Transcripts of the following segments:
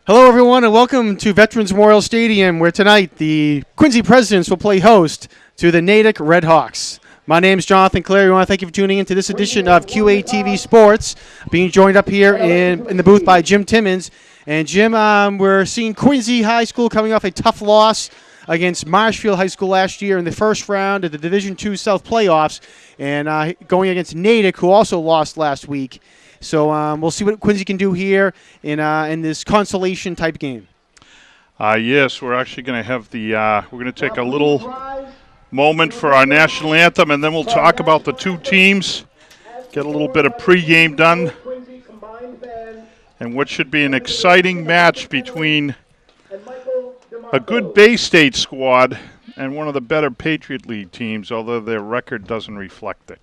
Hello, everyone, and welcome to Veterans Memorial Stadium, where tonight the Quincy Presidents will play host to the Natick Red Hawks. My name is Jonathan Clare. We want to thank you for tuning in to this edition of QATV Sports, being joined up here in the booth by Jim Timmons. And Jim, we're seeing Quincy High School coming off a tough loss against Marshfield High School last year in the first round of the Division II South playoffs, and going against Natick, who also lost last week. So we'll see what Quincy can do here in this consolation type game. Yes, we're actually going to have we're going to take a little moment for our national anthem, and then we'll talk about the two teams, get a little bit of pregame done, and what should be an exciting match between a good Bay State squad and one of the better Patriot League teams, although their record doesn't reflect it.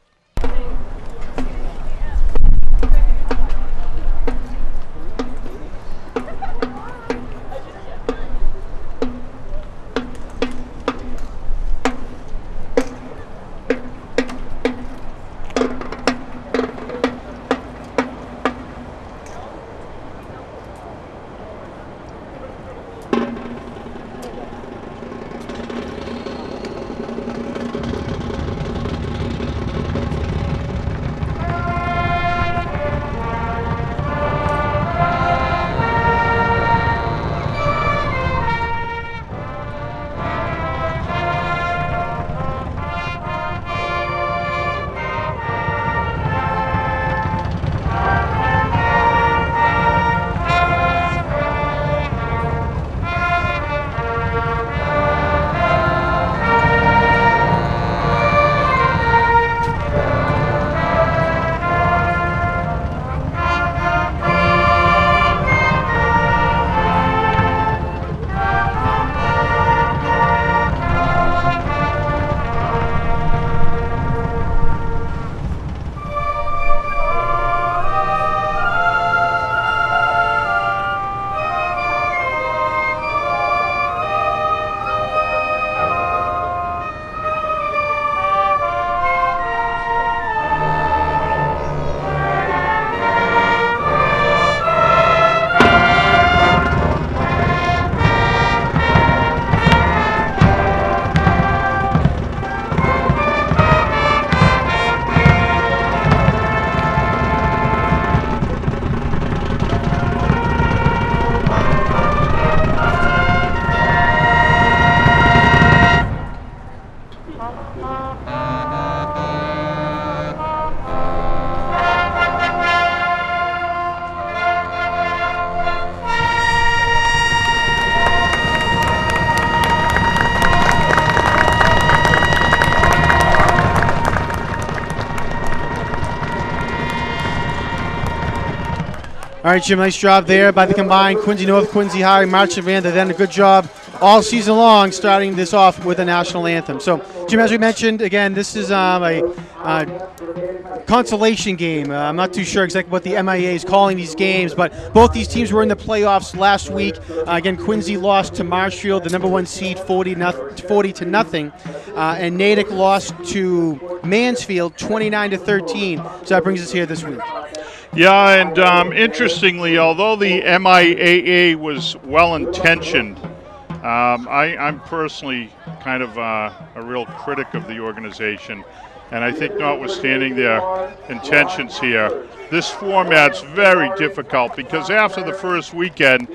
All right, Jim, nice job there by the combined Quincy North, Quincy High, Marching Band. They've done a good job all season long, starting this off with a national anthem. So, Jim, as we mentioned, again, this is a consolation game. I'm not too sure exactly what the MIA is calling these games, but both these teams were in the playoffs last week. Again, Quincy lost to Marshfield, the number one seed, 40 to nothing, and Natick lost to Mansfield, 29-13. So that brings us here this week. Yeah, and interestingly, although the MIAA was well-intentioned, I'm personally kind of a real critic of the organization. And I think notwithstanding their intentions here, this format's very difficult because after the first weekend,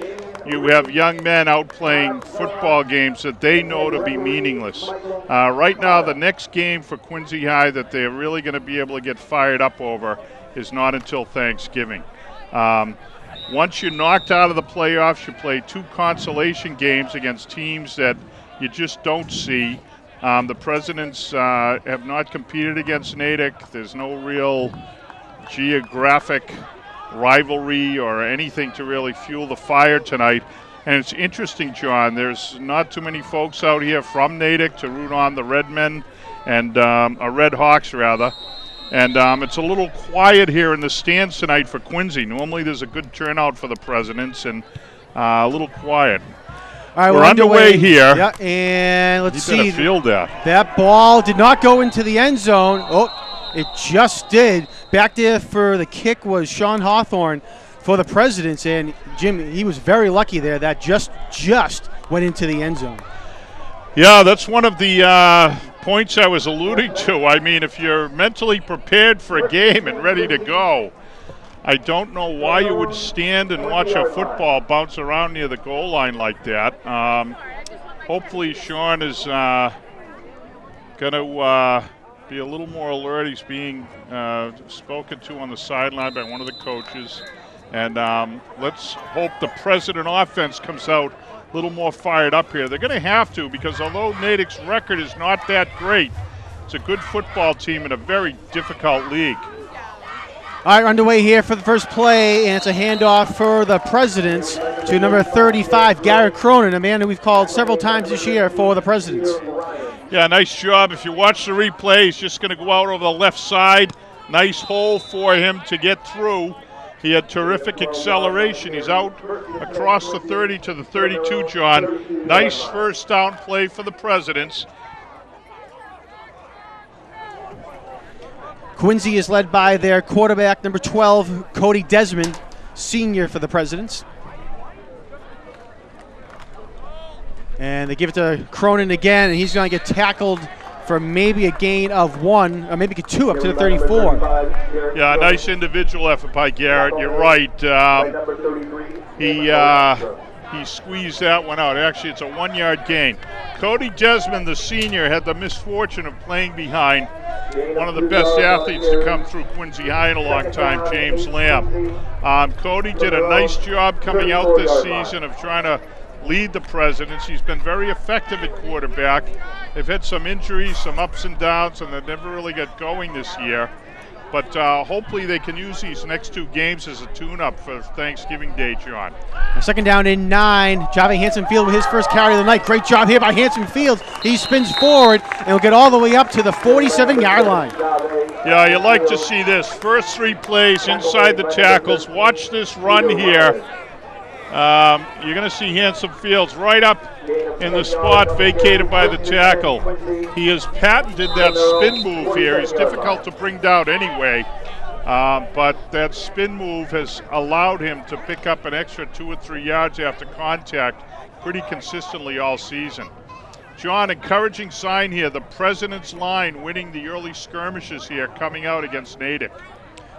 you have young men out playing football games that they know to be meaningless. Right now, the next game for Quincy High that they're really going to be able to get fired up over is not until Thanksgiving. Once you're knocked out of the playoffs, you play two consolation games against teams that you just don't see. The Presidents have not competed against Natick. There's no real geographic rivalry or anything to really fuel the fire tonight. And it's interesting, John, there's not too many folks out here from Natick to root on the Redmen and Red Hawks, rather. And it's a little quiet here in the stands tonight for Quincy. Normally there's a good turnout for the Presidents, and a little quiet. All right, we're underway here. Yeah, and let's see. You better field that. That ball did not go into the end zone. Oh, it just did. Back there for the kick was Sean Hawthorne for the Presidents. And Jim, he was very lucky there. That just went into the end zone. Yeah, that's one of the points I was alluding to. I mean, if you're mentally prepared for a game and ready to go, I don't know why you would stand and watch a football bounce around near the goal line like that. Hopefully Sean is going to be a little more alert. He's being spoken to on the sideline by one of the coaches. And let's hope the President offense comes out a little more fired up here. They're going to have to, because although Natick's record is not that great, it's a good football team in a very difficult league. All right, underway here for the first play, and it's a handoff for the Presidents to number 35, Garrett Cronin, a man who we've called several times this year for the Presidents. Yeah, nice job. If you watch the replay, he's just going to go out over the left side. Nice hole for him to get through. He had terrific acceleration. He's out across the 30 to the 32, John. Nice first down play for the Presidents. Quincy is led by their quarterback, number 12, Cody Desmond, senior for the Presidents. And they give it to Cronin again, and he's going to get tackled for maybe a gain of 1, or maybe 2 up to the 34. Yeah, nice individual effort by Garrett. You're right. He squeezed that one out. Actually, it's a 1-yard gain. Cody Desmond, the senior, had the misfortune of playing behind one of the best athletes to come through Quincy High in a long time, James Lamb. Cody did a nice job coming out this season of trying to lead the Presidents. He's been very effective at quarterback. They've had some injuries, some ups and downs, and they never really got going this year. But hopefully they can use these next 2 games as a tune-up for Thanksgiving Day, John. Second down and 9. Javi Hanson-Field with his first carry of the night. Great job here by Hanson-Field. He spins forward and will get all the way up to the 47-yard line. Yeah, you like to see this. First 3 plays inside the tackles. Watch this run here. You're going to see Hanson-Fields right up in the spot vacated by the tackle. He has patented that spin move here. He's difficult to bring down anyway, but that spin move has allowed him to pick up an extra 2 or 3 yards after contact pretty consistently all season. John, encouraging sign here. The President's line winning the early skirmishes here coming out against Natick.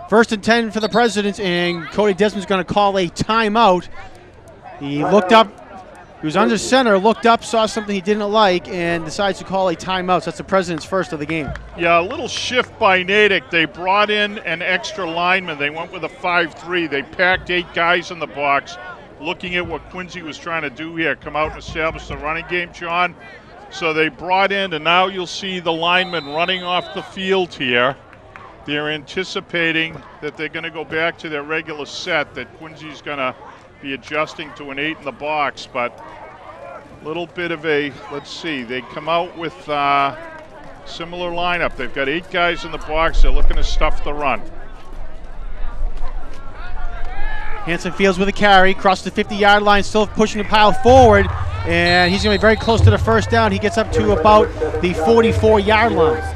First and 10 for the Presidents, and Cody Desmond's going to call a timeout. He looked up, he was under center, looked up, saw something he didn't like, and decides to call a timeout. So that's the President's first of the game. Yeah, a little shift by Natick. They brought in an extra lineman. They went with a 5-3. They packed 8 guys in the box, looking at what Quincy was trying to do here, come out and establish the running game, John. So they brought in, and now you'll see the linemen running off the field here. They're anticipating that they're going to go back to their regular set, that Quincy's going to be adjusting to an 8 in the box, but a little bit of a, let's see, they come out with similar lineup. They've got 8 guys in the box. They're looking to stuff the run. Hanson-Fields with a carry, across the 50-yard line, still pushing the pile forward, and he's going to be very close to the first down. He gets up to about the 44-yard line.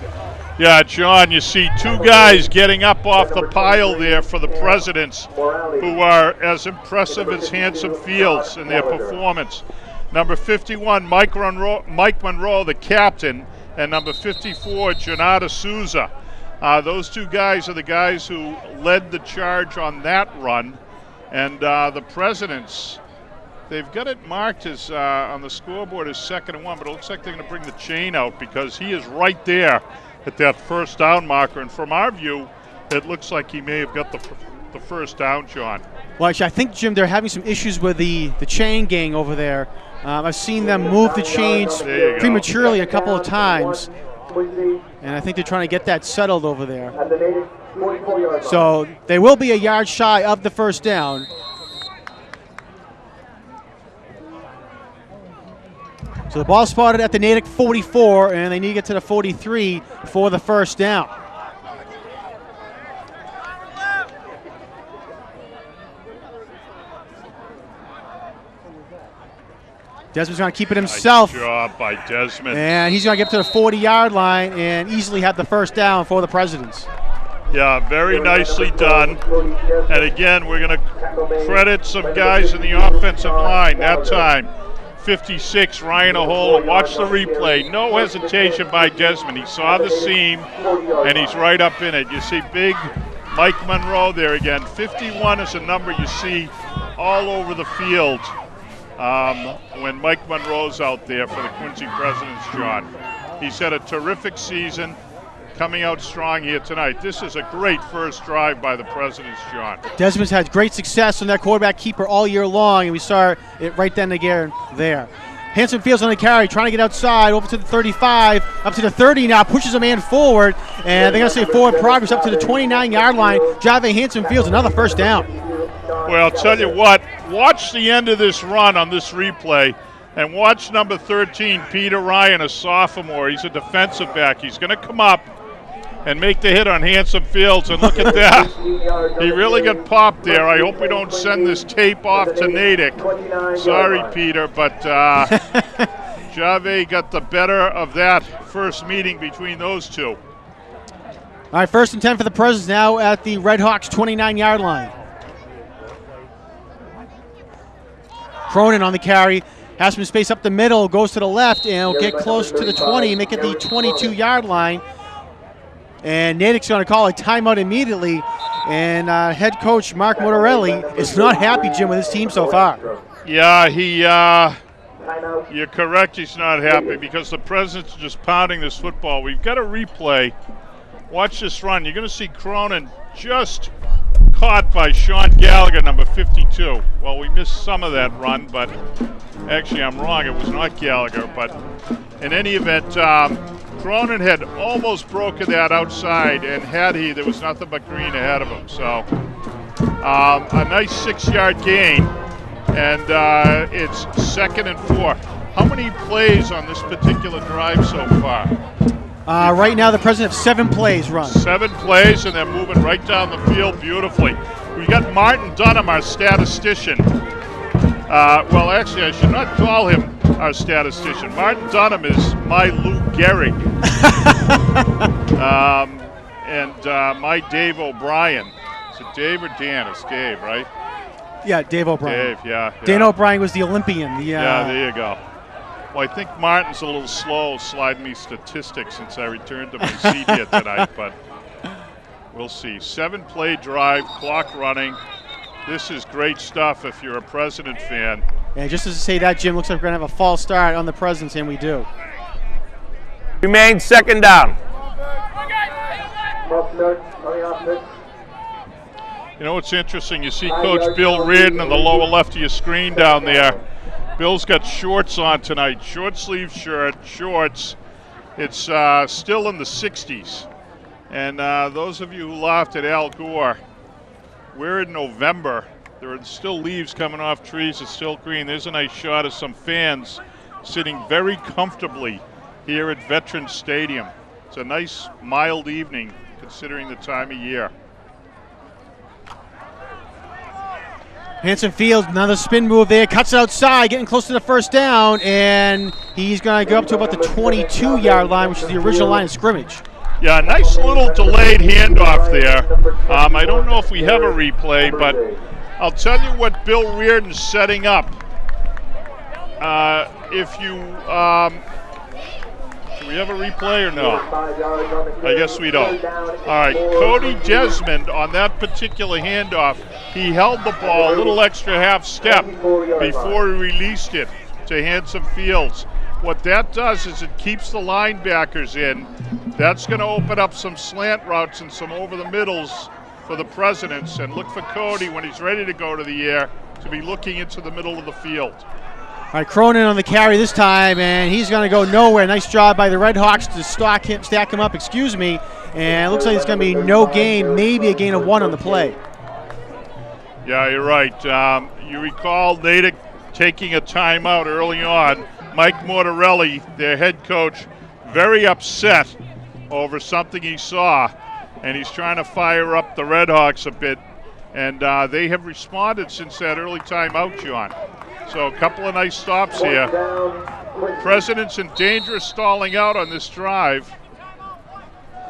Yeah, John, you see 2 guys getting up off the pile there for the Presidents, who are as impressive as Hanson-Fields in their performance. Number 51, Mike Monroe, the captain, and number 54, Janata Souza. Those 2 guys are the guys who led the charge on that run. And the Presidents, they've got it marked as on the scoreboard as 2nd and 1, but it looks like they're going to bring the chain out because he is right there at that first down marker. And from our view, it looks like he may have got the first down, John. Well, actually, I think, Jim, they're having some issues with the chain gang over there. I've seen them move the chains prematurely a couple of times, and I think they're trying to get that settled over there. So they will be a yard shy of the first down. So the ball spotted at the Natick 44, and they need to get to the 43 for the first down. Desmond's going to keep it himself. Nice job by Desmond. And he's going to get to the 40-yard line and easily have the first down for the Presidents. Yeah, very nicely done. And again, we're going to credit some guys in the offensive line. That time, 56, Ryan Ahola. Watch the replay. No hesitation by Desmond. He saw the seam, and he's right up in it. You see big Mike Monroe there again. 51 is a number you see all over the field when Mike Monroe's out there for the Quincy Presidents, John. He's had a terrific season, coming out strong here tonight. This is a great first drive by the Presidents, John. Desmond's had great success on that quarterback keeper all year long, and we saw it right then again there. Hanson Fields on the carry, trying to get outside, over to the 35, up to the 30 now, pushes a man forward, and they're going to say forward progress up to the 29-yard line. Jave Hanson Fields, another first down. Well, I'll tell you what, watch the end of this run on this replay, and watch number 13, Peter Ryan, a sophomore. He's a defensive back. He's going to come up and make the hit on Hanson Fields, and look at that. He really got popped there. I hope we don't send this tape off to Natick. Sorry, Peter, but Jave got the better of that first meeting between those two. All right, 1st and 10 for the Presidents now at the Red Hawks 29-yard line. Cronin on the carry, has some space up the middle, goes to the left, and will get close to the 20, make it the 22-yard line. And Natick's going to call a timeout immediately. And head coach Mark Motorelli is not happy, Jim, with his team so far. Yeah, you're correct, he's not happy because the Presidents are just pounding this football. We've got a replay. Watch this run. You're going to see Cronin just caught by Sean Gallagher, number 52. Well, we missed some of that run, but actually I'm wrong. It was not Gallagher. But in any event, Cronin had almost broken that outside, and had he, there was nothing but green ahead of him. So a nice 6-yard gain, and it's 2nd and 4. How many plays on this particular drive so far? Right now, the Presidents have 7 plays run. 7 plays, and they're moving right down the field beautifully. We got Martin Dunham, our statistician. Well, actually, I should not call him our statistician. Martin Dunham is my Lou Gehrig. And my Dave O'Brien. Is it Dave or Dan? It's Dave, right? Yeah, Dave O'Brien. Dave, yeah. Dan O'Brien was the Olympian. Yeah, there you go. Well, I think Martin's a little slow sliding me statistics since I returned to my seat here tonight, but we'll see. 7-play drive, clock running. This is great stuff if you're a President fan. And just to say that, Jim, looks like we're going to have a false start on the Presidents, and we do. Remain 2nd down. You know what's interesting? You see Coach Bill Reardon on the lower left of your screen down there. Bill's got shorts on tonight, short sleeve shirt, shorts. It's still in the 60s. And those of you who laughed at Al Gore, we're in November. There are still leaves coming off trees. It's still green. There's a nice shot of some fans sitting very comfortably here at Veterans Stadium. It's a nice, mild evening considering the time of year. Hanson Fields, another spin move there, cuts it outside, getting close to the first down, and he's going to go up to about the 22-yard line, which is the original line of scrimmage. Yeah, nice little delayed handoff there. I don't know if we have a replay, but I'll tell you what Bill Reardon's setting up. Do we have a replay or no? I guess we don't. All right, Cody Desmond on that particular handoff, he held the ball a little extra half step before he released it to Hanson Fields. What that does is it keeps the linebackers in. That's going to open up some slant routes and some over the middles for the Presidents. And look for Cody when he's ready to go to the air to be looking into the middle of the field. All right, Cronin on the carry this time, and he's going to go nowhere. Nice job by the Red Hawks to stack him up, and it looks like it's going to be no gain, maybe a gain of 1 on the play. Yeah, you're right. You recall Natick taking a timeout early on. Mike Mortarelli, their head coach, very upset over something he saw, and he's trying to fire up the Red Hawks a bit, and they have responded since that early timeout, John. So a couple of nice stops here. Presidents in dangerous stalling out on this drive.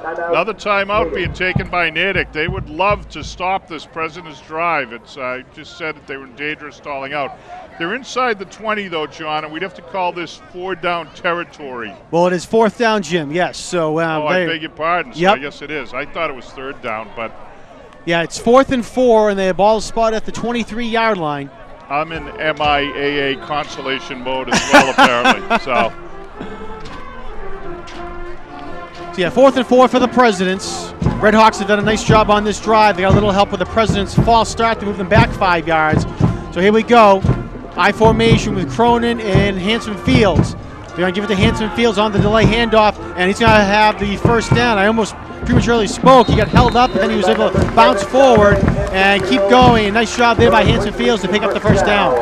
Another timeout being taken by Natick. They would love to stop this President's drive. It's just said that they were in danger of stalling out. They're inside the 20, though, John, and we'd have to call this 4-down territory. Well, it is 4th down, Jim. Yes. So. I beg your pardon. So yep. I guess it is. I thought it was 3rd down, but. Yeah, it's 4th and 4, and the ball is spotted at the 23-yard line. I'm in MIAA consolation mode as well, apparently. So yeah, 4th and 4 for the Presidents. Red Hawks have done a nice job on this drive. They got a little help with the Presidents' false start to move them back 5 yards. So here we go. I formation with Cronin and Hanson Fields. They're going to give it to Hanson Fields on the delay handoff, and he's going to have the first down. I almost prematurely spoke. He got held up, and then he was able to bounce forward and keep going. A nice job there by Hanson Fields to pick up the first down.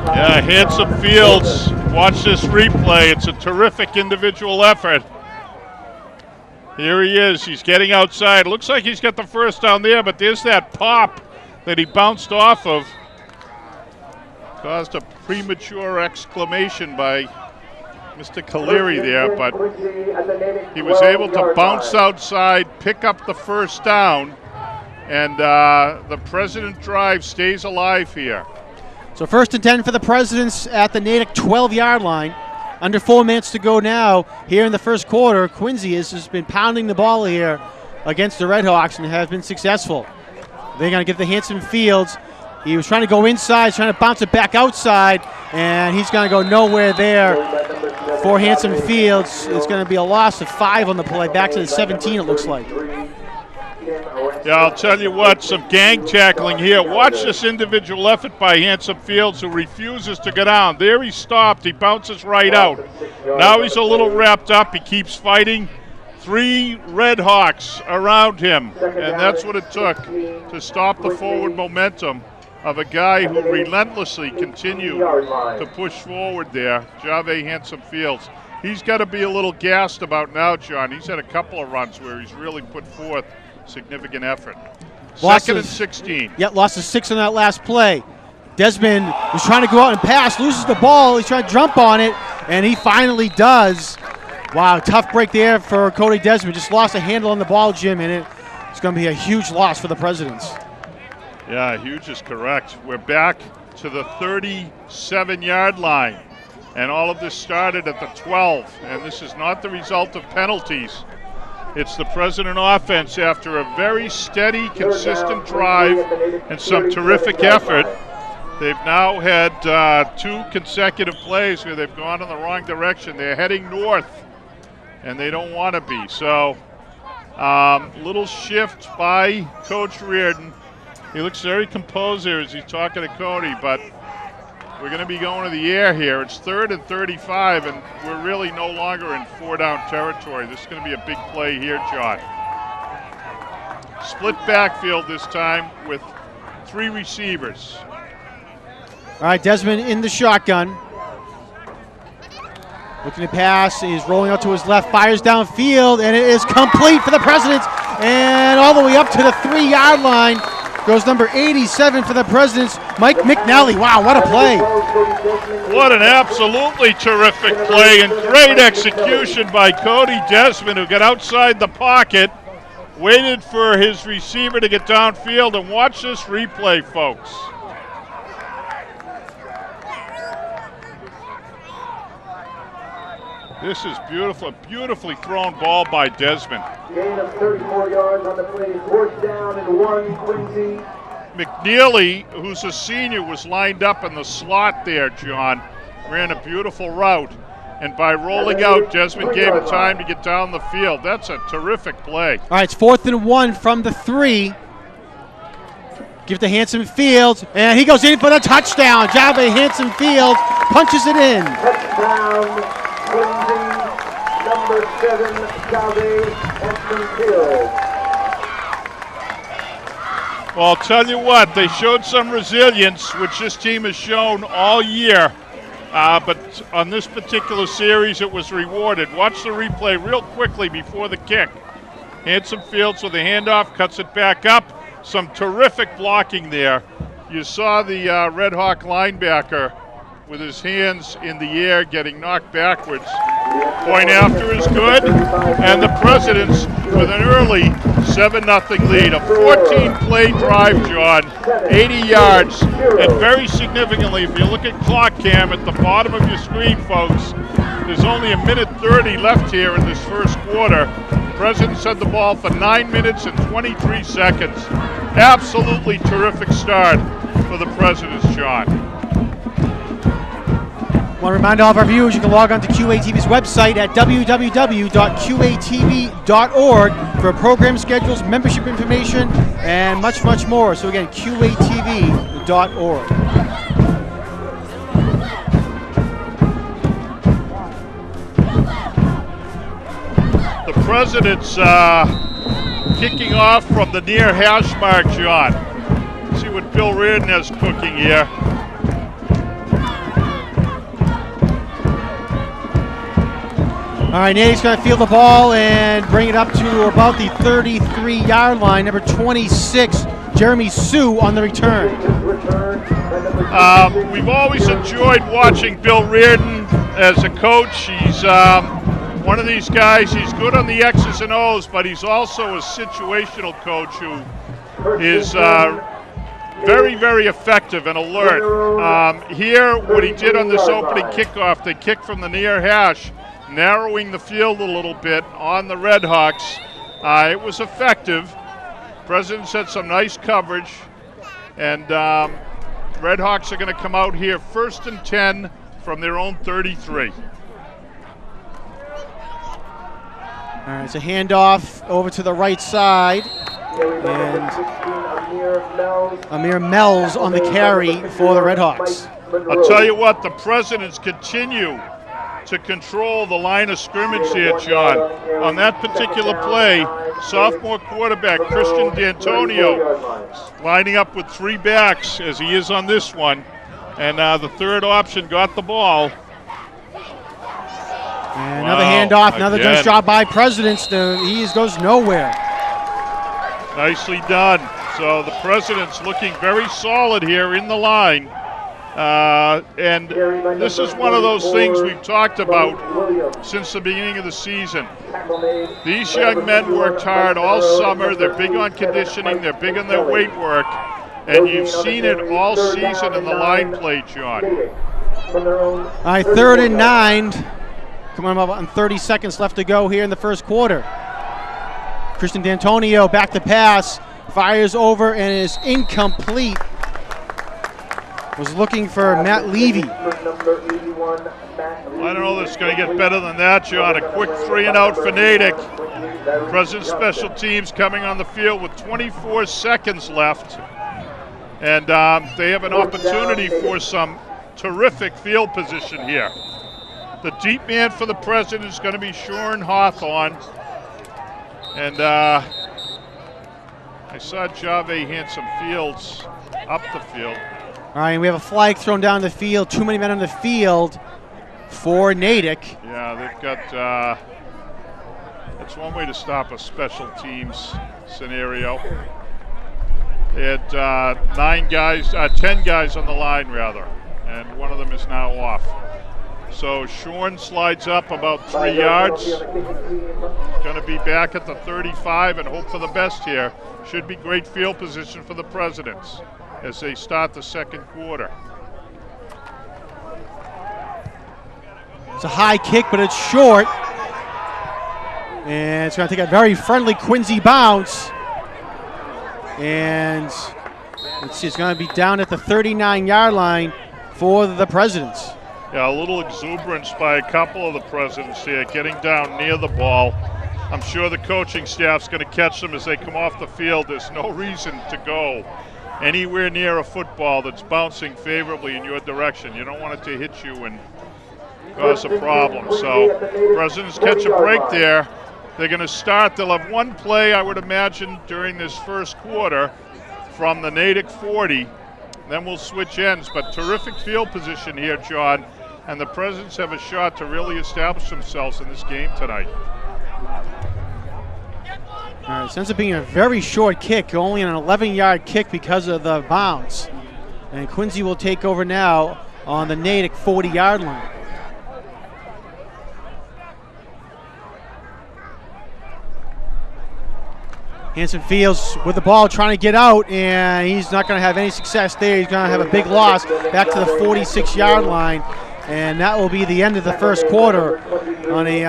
Yeah, Hanson Fields. Watch this replay. It's a terrific individual effort. Here he is. He's getting outside. Looks like he's got the first down there, but there's that pop that he bounced off of. Caused a premature exclamation by Mr. Caleri there, but he was able to bounce outside, pick up the first down, and the President drive stays alive here. So 1st and 10 for the Presidents at the Natick 12-yard line. Under 4 minutes to go now here in the first quarter. Quincy has just been pounding the ball here against the Red Hawks and has been successful. They're going to give the Hanson Fields. He was trying to go inside, trying to bounce it back outside, and he's going to go nowhere there for Hanson Fields. It's going to be a loss of 5 on the play, back to the 17 it looks like. Yeah, I'll tell you what, some gang tackling here. Watch this individual effort by Hanson Fields, who refuses to go down. There he stopped. He bounces right out. Now he's a little wrapped up. He keeps fighting. 3 Red Hawks around him, and that's what it took to stop the forward momentum of a guy who relentlessly continued to push forward there, Jave Hanson Fields. He's got to be a little gassed about now, John. He's had a couple of runs where he's really put forth significant effort. Second and 16. Yeah, lost of 6 on that last play. Desmond was trying to go out and pass, loses the ball. He's trying to jump on it, and he finally does. Wow, tough break there for Cody Desmond. Just lost a handle on the ball, Jim, and it's going to be a huge loss for the Presidents. Yeah, huge is correct. We're back to the 37-yard line, and all of this started at the 12, and this is not the result of penalties. It's the President offense after a very steady, consistent drive and some terrific effort. They've now had 2 consecutive plays where they've gone in the wrong direction. They're heading north, and they don't want to be. So, little shift by Coach Reardon. He looks very composed here as he's talking to Cody, but we're going to be going to the air here. It's 3rd and 35, and we're really no longer in 4-down territory. This is going to be a big play here, John. Split backfield this time with 3 receivers. All right, Desmond in the shotgun. Looking to pass, he's rolling out to his left, fires downfield, and it is complete for the Presidents. And all the way up to the 3-yard line goes number 87 for the Presidents, Mike McNally. Wow, what a play. What an absolutely terrific play and great execution by Cody Desmond, who got outside the pocket, waited for his receiver to get downfield, and watch this replay, folks. This is beautiful, beautifully thrown ball by Desmond. Gain of 34 yards on the play, 4th down and 1, Quincy. McNeely, who's a senior, was lined up in the slot there, John. Ran a beautiful route. And by rolling out, Desmond gave him time to get down the field. That's a terrific play. All right, it's 4th and 1 from the 3. Give it to Hanson Fields, and he goes in for the touchdown. Jave Hanson Fields punches it in. Touchdown. Number 7, Jave Hanson Fields. Well, I'll tell you what, they showed some resilience, which this team has shown all year. But on this particular series, it was rewarded. Watch the replay real quickly before the kick. Hanson Fields with a handoff, cuts it back up. Some terrific blocking there. You saw the Red Hawk linebacker with his hands in the air getting knocked backwards. Point after is good, and the Presidents with an early 7-0 lead. A 14-play drive, John, 80 yards, and very significantly, if you look at clock cam at the bottom of your screen, folks, there's only 1:30 left here in this first quarter. Presidents had the ball for 9 minutes and 23 seconds. Absolutely terrific start for the Presidents, John. I want to remind all of our viewers you can log on to QATV's website at www.qatv.org for program schedules, membership information, and much, much more. So again, qatv.org. The Presidents kicking off from the near hash mark, John. See what Bill Reardon has cooking here. All right, Nate's going to field the ball and bring it up to about the 33-yard line. Number 26, Jeremy Sue on the return. We've always enjoyed watching Bill Reardon as a coach. He's one of these guys, he's good on the X's and O's, but he's also a situational coach who is very, very effective and alert. Here, what he did on this opening kickoff, they kicked from the near hash, narrowing the field a little bit on the Red Hawks. It was effective. Presidents had some nice coverage, and Red Hawks are going to come out here 1st and 10 from their own 33. All right, it's a handoff over to the right side, and Amir Mells on the carry for the Red Hawks. I'll tell you what, the Presidents continue to control the line of scrimmage here, John. On that particular play, sophomore quarterback Christian D'Antonio lining up with 3 backs, as he is on this one, and the third option got the ball. And another handoff, another nice job by Presidents. He goes nowhere. Nicely done. So the Presidents looking very solid here in the line. And this is one of those things we've talked about since the beginning of the season. These young men worked hard all summer. They're big on conditioning. They're big on their weight work. And you've seen it all season in the line play, John. All right, 3rd and 9. Come on, about 30 seconds left to go here in the first quarter. Christian D'Antonio back to pass, fires over and is incomplete. Was looking for Matt Levy. I don't know if it's going to get better than that, John. A quick 3-and-out for Natick. President Special Teams coming on the field with 24 seconds left. And they have an opportunity for some terrific field position here. The deep man for the President is going to be Sean Hawthorne. And I saw Jave Handsome Fields up the field. All right, we have a flag thrown down the field. Too many men on the field for Natick. Yeah, they've got, that's one way to stop a special teams scenario. They had 10 guys on the line, rather, and one of them is now off. So Sean slides up about 3 yards. Going to be back at the 35 and hope for the best here. Should be great field position for the Presidents as they start the second quarter. It's a high kick, but it's short. And it's going to take a very friendly Quincy bounce. And let's see, it's going to be down at the 39-yard line for the Presidents. Yeah, a little exuberance by a couple of the Presidents here, getting down near the ball. I'm sure the coaching staff's going to catch them as they come off the field. There's no reason to go anywhere near a football that's bouncing favorably in your direction. You don't want it to hit you and cause a problem. So Presidents catch a break there. They're going to start. They'll have one play, I would imagine, during this first quarter from the Natick 40. Then we'll switch ends. But terrific field position here, John. And the Presidents have a shot to really establish themselves in this game tonight. All right, it ends up being a very short kick, only an 11-yard kick because of the bounce. And Quincy will take over now on the Natick 40-yard line. Hanson Fields with the ball trying to get out, and he's not going to have any success there. He's going to have a big loss back to the 46-yard line, and that will be the end of the first quarter on a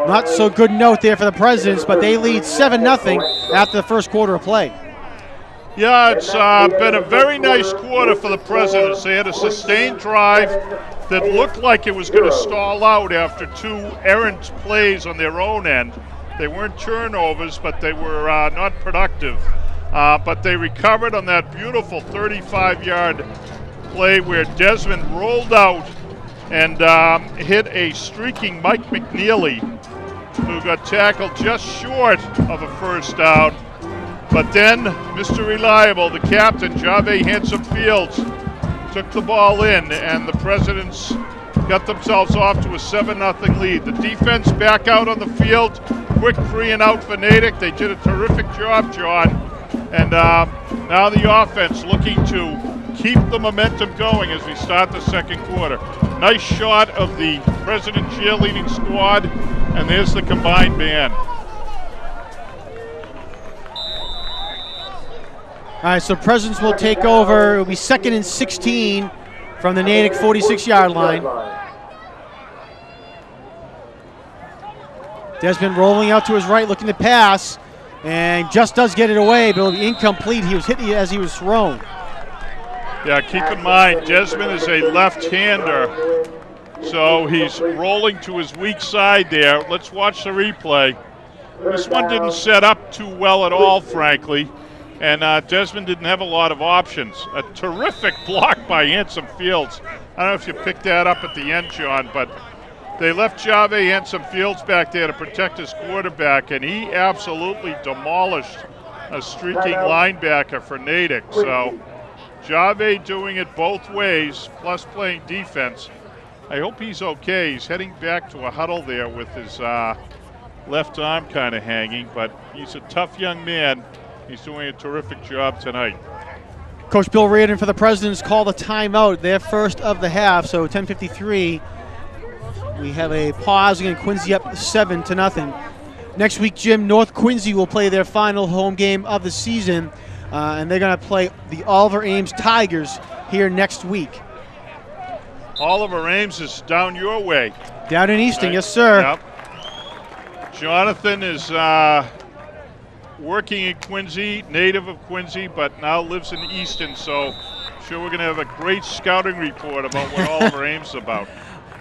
not so good note there for the Presidents, but they lead 7-0 after the first quarter of play. Yeah, it's been a very nice quarter for the Presidents. They had a sustained drive that looked like it was going to stall out after two errant plays on their own end. They weren't turnovers, but they were not productive. But they recovered on that beautiful 35-yard play where Desmond rolled out and hit a streaking Mike McNeely, who got tackled just short of a first down. But then Mr. Reliable, the captain, Jave Handsome Fields, took the ball in, and the Presidents got themselves off to a 7-0 lead. The defense back out on the field. Quick 3 and out for Natick. They did a terrific job, John. And now the offense looking to keep the momentum going as we start the second quarter. Nice shot of the President cheerleading squad, and there's the combined band. All right, so Presidents will take over. It will be 2nd and 16 from the Natick 46-yard line. Desmond rolling out to his right, looking to pass, and just does get it away, but it'll be incomplete. He was hit as he was thrown. Yeah, keep in mind, Desmond is a left-hander, so he's rolling to his weak side there. Let's watch the replay. This one didn't set up too well at all, frankly, and Desmond didn't have a lot of options. A terrific block by Handsome Fields. I don't know if you picked that up at the end, John, but they left Jave Handsome Fields back there to protect his quarterback, and he absolutely demolished a streaking linebacker for Natick. So Jave doing it both ways, plus playing defense. I hope he's okay. He's heading back to a huddle there with his left arm kind of hanging, but he's a tough young man. He's doing a terrific job tonight. Coach Bill Reardon for the Presidents called a timeout, their first of the half, so 10:53. We have a pause again, Quincy up 7-0. Next week, Jim, North Quincy will play their final home game of the season, and they're going to play the Oliver Ames Tigers here next week. Oliver Ames is down your way. Down in Easton, yes, sir. Yep. Jonathan is working in Quincy, native of Quincy, but now lives in Easton, so I'm sure we're going to have a great scouting report about what Oliver Ames is about.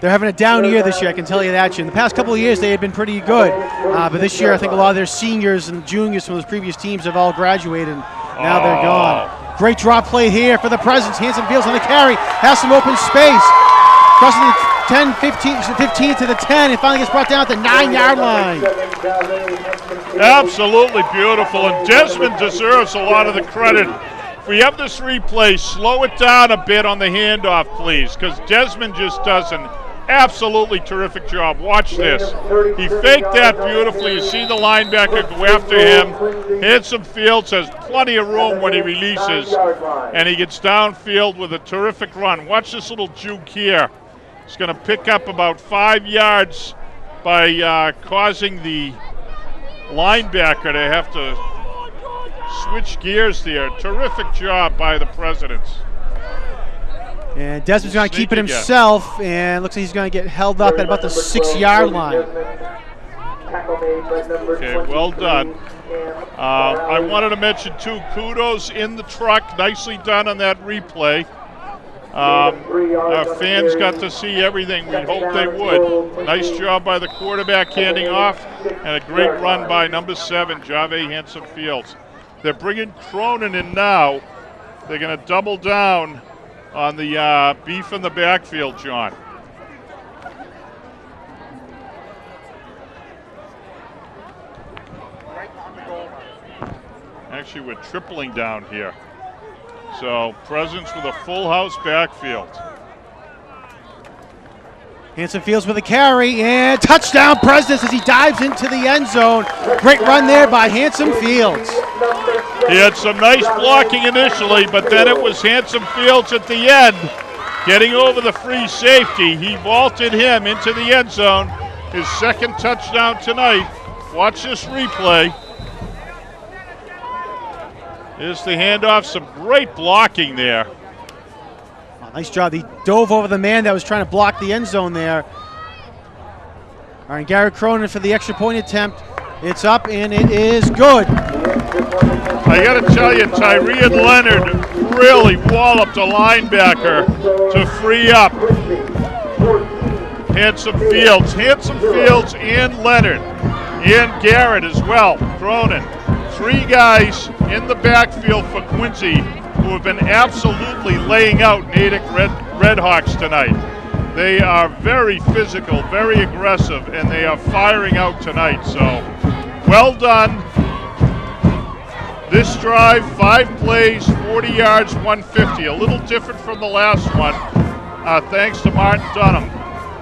They're having a down year this year, I can tell you that, Jim. The past couple of years, they had been pretty good. But this year, I think a lot of their seniors and juniors from those previous teams have all graduated, and now they're gone. Great drop play here for the Presidents. Hanson Fields on the carry, has some open space. Crossing the 15 to the 10, and finally gets brought down at the 9-yard line. Absolutely beautiful, and Desmond deserves a lot of the credit. If we have this replay, slow it down a bit on the handoff, please, because Desmond just does an absolutely terrific job. Watch this. He faked that beautifully. You see the linebacker go after him. Handsome Fields has plenty of room when he releases, and he gets downfield with a terrific run. Watch this little juke here. He's going to pick up about 5 yards by causing the linebacker to have to switch gears there. Terrific job by the Presidents. And Desmond's going to keep it himself, and looks like he's going to get held up at about the 6-yard line. Okay, well done. I wanted to mention, too, kudos in the truck. Nicely done on that replay. Our fans got to see everything. We hoped they would. Nice job by the quarterback handing off, and a great run by number 7, Jave Handsome Fields. They're bringing Cronin in now. They're going to double down on the beef in the backfield, John. Actually, we're tripling down here. So, Presidents with a full house backfield. Hanson Fields with a carry, and touchdown Presidents as he dives into the end zone. Great run there by Hanson Fields. He had some nice blocking initially, but then it was Handsome Fields at the end getting over the free safety. He vaulted him into the end zone. His second touchdown tonight. Watch this replay. Here's the handoff. Some great blocking there. Oh, nice job. He dove over the man that was trying to block the end zone there. All right, Garrett Cronin for the extra point attempt. It's up, and it is good. I got to tell you, Tyrion Leonard really walloped a linebacker to free up Handsome Fields and Leonard, and Garrett as well, Cronin. 3 guys in the backfield for Quincy who have been absolutely laying out Natick Redhawks tonight. They are very physical, very aggressive, and they are firing out tonight. So, well done. This drive, 5 plays, 40 yards, 150. A little different from the last one, thanks to Martin Dunham.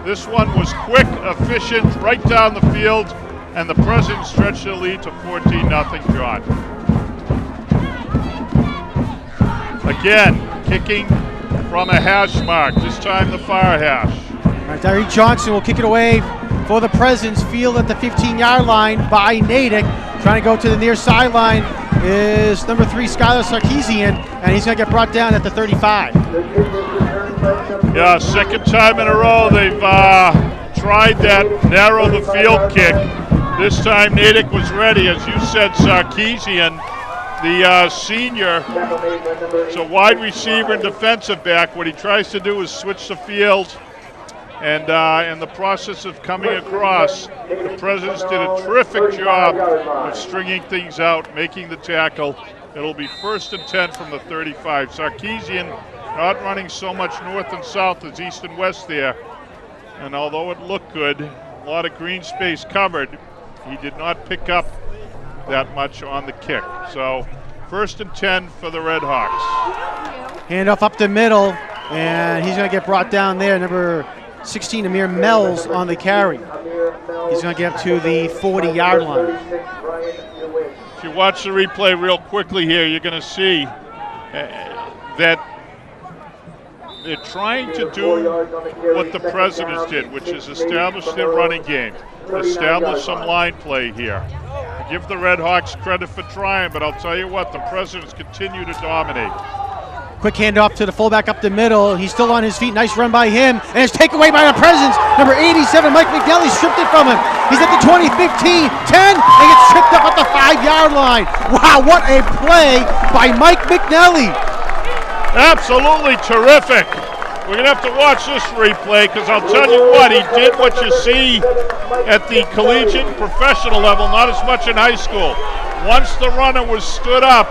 This one was quick, efficient, right down the field, and the Presidents stretched the lead to 14-0, John. Again, kicking from a hash mark, this time the far hash. All right, Tyreek Johnson will kick it away for the Presidents. Field at the 15-yard line by Natick. Trying to go to the near sideline is number 3, Skylar Sarkeesian, and he's going to get brought down at the 35. Yeah, second time in a row they've tried that narrow the field kick. This time Natick was ready. As you said, Sarkeesian, the senior, is a wide receiver and defensive back. What he tries to do is switch the field, and in the process of coming across, the Presidents did a terrific job of stringing things out, making the tackle. It'll be 1st and 10 from the 35. Sarkeesian not running so much north and south as east and west there. And although it looked good, a lot of green space covered, he did not pick up that much on the kick. So 1st and 10 for the Red Hawks. Handoff up the middle, and he's going to get brought down there. Number 16, Amir Mells on the carry. He's going to get up to the 40-yard line. If you watch the replay real quickly here, you're going to see that they're trying to do what the Presidents did, which is establish their running game, establish some line play here. I give the Red Hawks credit for trying, but I'll tell you what, the Presidents continue to dominate. Quick handoff to the fullback up the middle. He's still on his feet. Nice run by him. And it's taken away by the Presidents. Number 87, Mike McNally, stripped it from him. He's at the 20, 15, 10, and gets tripped up at the 5-yard line. Wow, what a play by Mike McNally. Absolutely terrific. We're going to have to watch this replay because I'll tell you what, he did what you see at the collegiate and professional level, not as much in high school. Once the runner was stood up,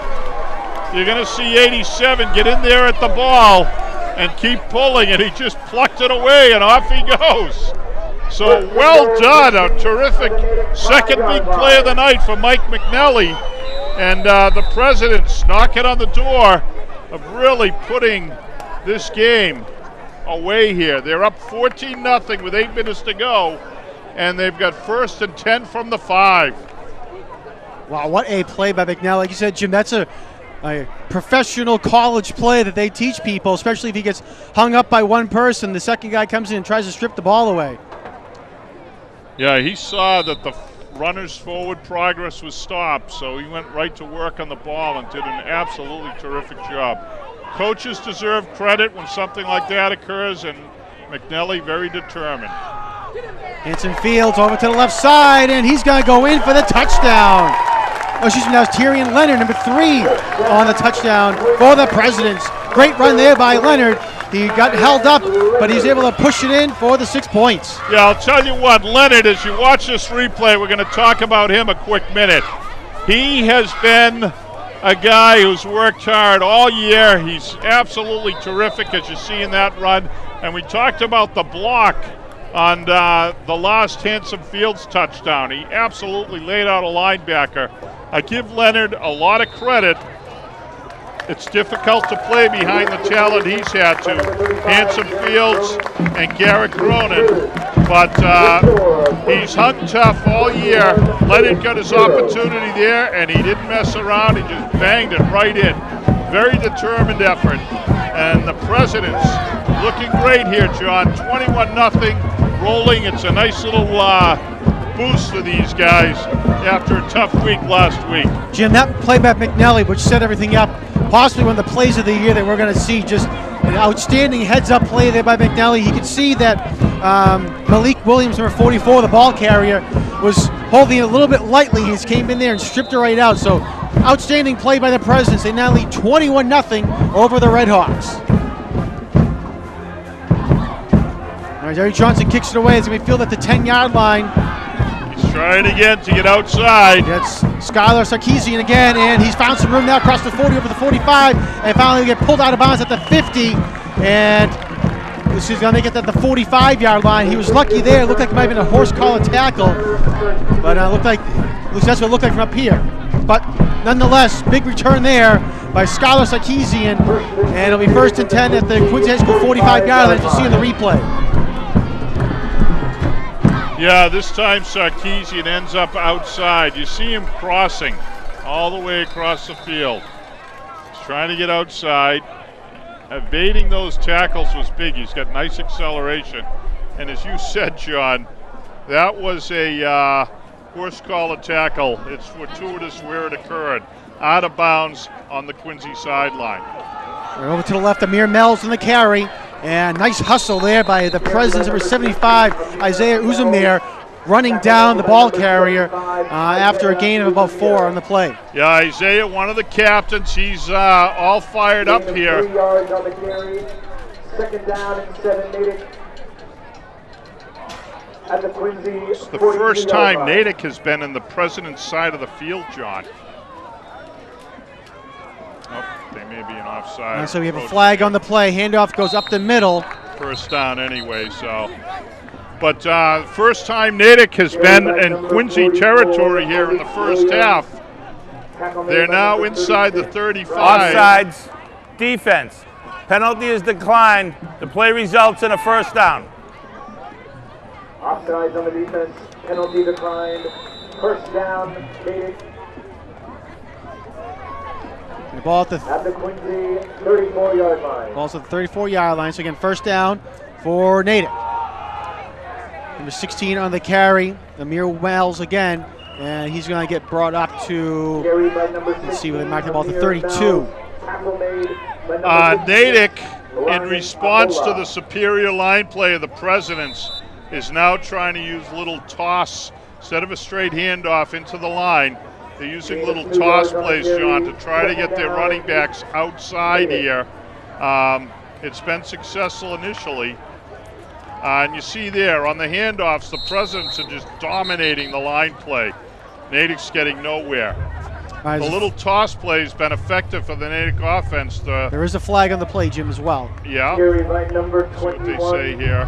you're going to see 87 get in there at the ball and keep pulling, and he just plucked it away, and off he goes. So well done, a terrific second big play of the night for Mike McNally. And the Presidents knocking on the door of really putting this game away here. They're up 14-0 with 8 minutes to go, and they've got 1st and 10 from the 5. Wow, what a play by McNally. Like you said, Jim, that's a professional college play that they teach people, especially if he gets hung up by one person. The second guy comes in and tries to strip the ball away. Yeah, he saw that the runner's forward progress was stopped, so he went right to work on the ball and did an absolutely terrific job. Coaches deserve credit when something like that occurs, and McNally very determined. Hanson Fields over to the left side, and he's going to go in for the touchdown. Oh, excuse me, that was Tyrion Leonard, number 3 on the touchdown for the Presidents. Great run there by Leonard. He got held up, but he's able to push it in for the 6 points. Yeah, I'll tell you what, Leonard, as you watch this replay, we're going to talk about him a quick minute. He has been a guy who's worked hard all year. He's absolutely terrific, as you see in that run. And we talked about the block on the last Handsome Fields touchdown. He absolutely laid out a linebacker. I give Leonard a lot of credit. It's difficult to play behind the talent he's had to, Handsome Fields and Garrett Cronin, but he's hung tough all year. Leonard got his opportunity there, and he didn't mess around. He just banged it right in. Very determined effort. And the Presidents looking great here, John. 21-0, rolling. It's a nice little boost for these guys after a tough week last week. Jim, that play by McNally, which set everything up, possibly one of the plays of the year that we're going to see. Just an outstanding heads-up play there by McNally. He could see that Malik Williams, number 44, the ball carrier, was holding it a little bit lightly. He came in there and stripped it right out. So, outstanding play by the Presidents. They now lead 21-0 over the Red Hawks. All right, Jerry Johnson kicks it away. It's going to be fielded at the 10-yard line. He's trying again to get outside. That's Skylar Sarkeesian again, and he's found some room now across the 40 over the 45, and finally get pulled out of bounds at the 50, and this is going to get at the 45-yard line. He was lucky there. It looked like it might have been a horse collar tackle, but looked like at least that's what it looked like from up here. But nonetheless, big return there by Skylar Sarkeesian, and it'll be 1st and 10 at the Quincy High School 45-yard line, as you see in the replay. Yeah, this time Sarkeesian ends up outside. You see him crossing all the way across the field. He's trying to get outside. Evading those tackles was big. He's got nice acceleration. And as you said, John, that was a horse collar tackle. It's fortuitous where it occurred. Out of bounds on the Quincy sideline. We're over to the left, Amir Mells in the carry. And nice hustle there by the Presidents, number 75, Isaiah Uzumir, running down the ball carrier after a gain of about 4 on the play. Yeah, Isaiah, one of the captains, he's all fired up here. 3 yards on the carry. 2nd down and 7, Natick. At the Quincy. It's the first time Natick has been in the President's side of the field, John. Oh, they may be an offside. And so we have a flag on the play. Handoff goes up the middle. First down anyway, so. But first time Natick has been in Quincy territory here in the first half. They're now inside the 35. Offsides, defense. Penalty is declined. The play results in a 1st down. Offsides on the defense. Penalty declined. 1st down, Natick. The ball at the Quincy 34-yard line. ball's at the 34-yard line. So again, 1st down for Natick. Number 16 on the carry, Amir Wells again, and he's going to get brought up to, let's see, where they marked the ball to 32. Natick, in response to the superior line play of the Presidents, is now trying to use little toss instead of a straight handoff into the line. They're using little toss plays, John, to try to get their running backs outside here. It's been successful initially. And you see there, on the handoffs, the Presidents are just dominating the line play. Natick's getting nowhere. The little toss play has been effective for the Natick offense. There is a flag on the play, Jim, as well. Yeah, That's what they say here.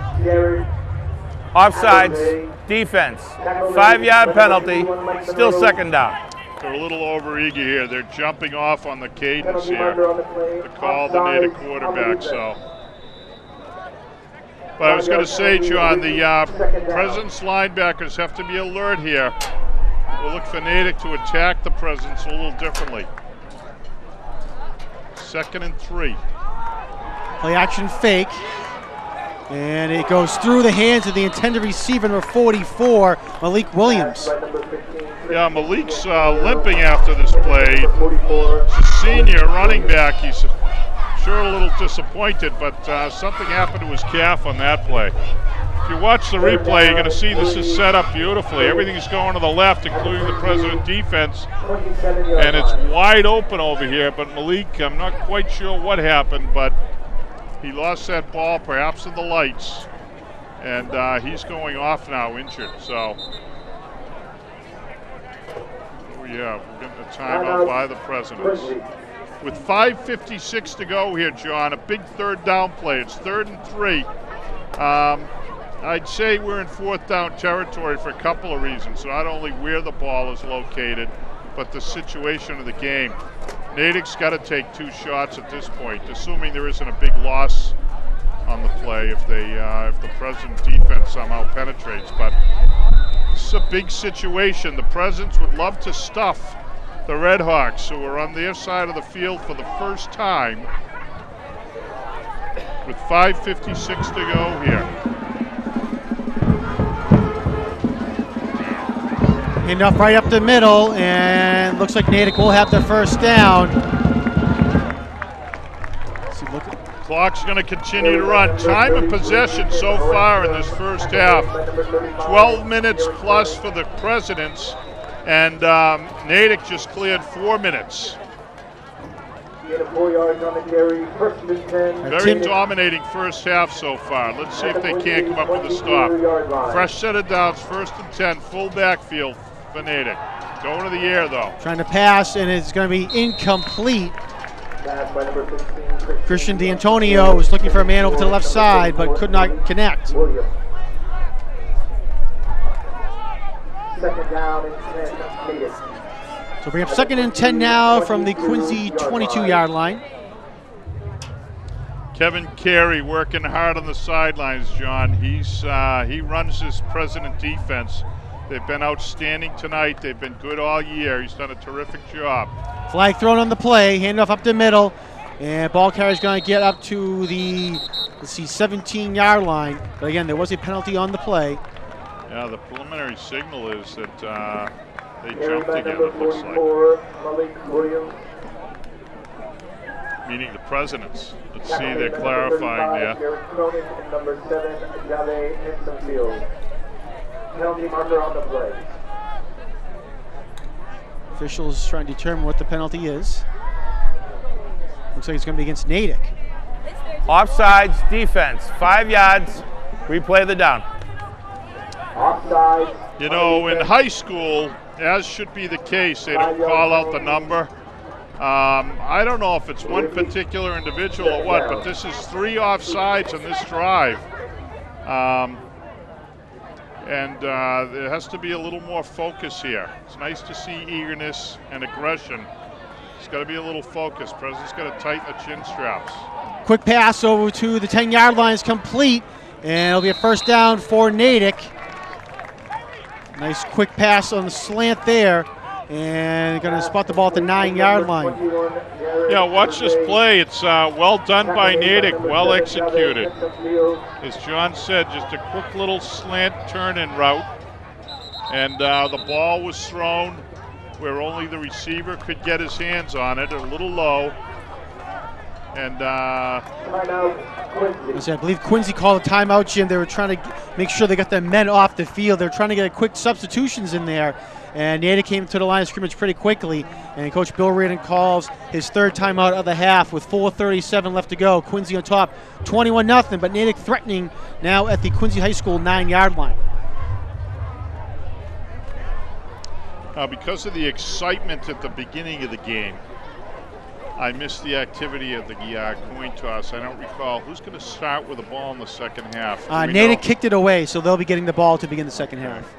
Offsides, defense. 5-yard penalty, still 2nd down. They're a little overeager here. They're jumping off on the cadence here to call the Natick quarterback, so. But I was going to say, John, the Presidents linebackers have to be alert here. We'll look for Natick to attack the Presidents a little differently. 2nd and 3. Play action fake. And it goes through the hands of the intended receiver, number 44, Malik Williams. Yeah, Malik's limping after this play. He's a senior running back. He's sure a little disappointed, but something happened to his calf on that play. If you watch the replay, you're going to see this is set up beautifully. Everything's going to the left, including the President defense, and it's wide open over here. But Malik, I'm not quite sure what happened, but he lost that ball, perhaps in the lights, and he's going off now, injured. So, oh yeah, we're getting a timeout by the Presidents. With 5:56 to go here, John, a big 3rd down play. It's 3rd and 3. I'd say we're in 4th down territory for a couple of reasons. Not only where the ball is located, but the situation of the game. Natick's got to take 2 shots at this point, assuming there isn't a big loss on the play if the President defense somehow penetrates. But this is a big situation. The Presidents would love to stuff the Red Hawks, who are on their side of the field for the first time, with 5:56 to go here. Enough right up the middle, and looks like Natick will have the first down. See, look at Clock's going to continue to run. Time of possession so far in this first half, 12 minutes plus for the Presidents, and Natick just cleared 4 minutes. 4 yards on the carry, first and 10. Very dominating first half so far. Let's see if they can't come up with a stop. Fresh set of downs, first and 10, full backfield for Natick. Going to the air though. trying to pass, and it's going to be incomplete. Pass by number 16, Christian D'Antonio was looking for a man over to the left side, but could not connect. Williams. Second down and 10, Natick. So bring up second and 10 now from the Quincy 22-yard line. Kevin Carey working hard on the sidelines, John. He runs this President defense. They've been outstanding tonight. They've been good all year. He's done a terrific job. Flag thrown on the play, handoff up the middle, and ball carrier's going to get up to the, 17-yard line. But again, there was a penalty on the play. Yeah, the preliminary signal is that they Carry jumped by again, number it looks like. 44, Malik Williams. Meaning the Presidents. Let's see, they're clarifying there. Jared Cronin and number 7, Jave Insonfield. Penalty marker on the play. Officials trying to determine what the penalty is. Looks like it's going to be against Natick. Offsides, defense, 5 yards. Replay the down. Offside. You know, in high school, as should be the case, they don't call out the number. I don't know if it's one particular individual or what, but this is 3 offsides on this drive. And there has to be a little more focus here. It's nice to see eagerness and aggression. It's got to be a little focus. President's got to tighten the chin straps. Quick pass over to the 10-yard line is complete, and it'll be a first down for Natick. Nice quick pass on the slant there, and going to spot the ball at the 9-yard line. Yeah, watch this play. It's well done by Natick, well executed. As John said, just a quick little slant turn-in route. And the ball was thrown where only the receiver could get his hands on it, a little low. And I believe Quincy called a timeout, Jim. They were trying to make sure they got their men off the field. They're trying to get quick substitutions in there. And Natick came to the line of scrimmage pretty quickly. And Coach Bill Reardon calls his third timeout of the half with 4:37 left to go. Quincy on top, 21-0, but Natick threatening now at the Quincy High School 9-yard line. because of the excitement at the beginning of the game, I missed the activity of the coin toss. I don't recall. Who's going to start with the ball in the second half? Natick kicked it away, so they'll be getting the ball to begin the second half.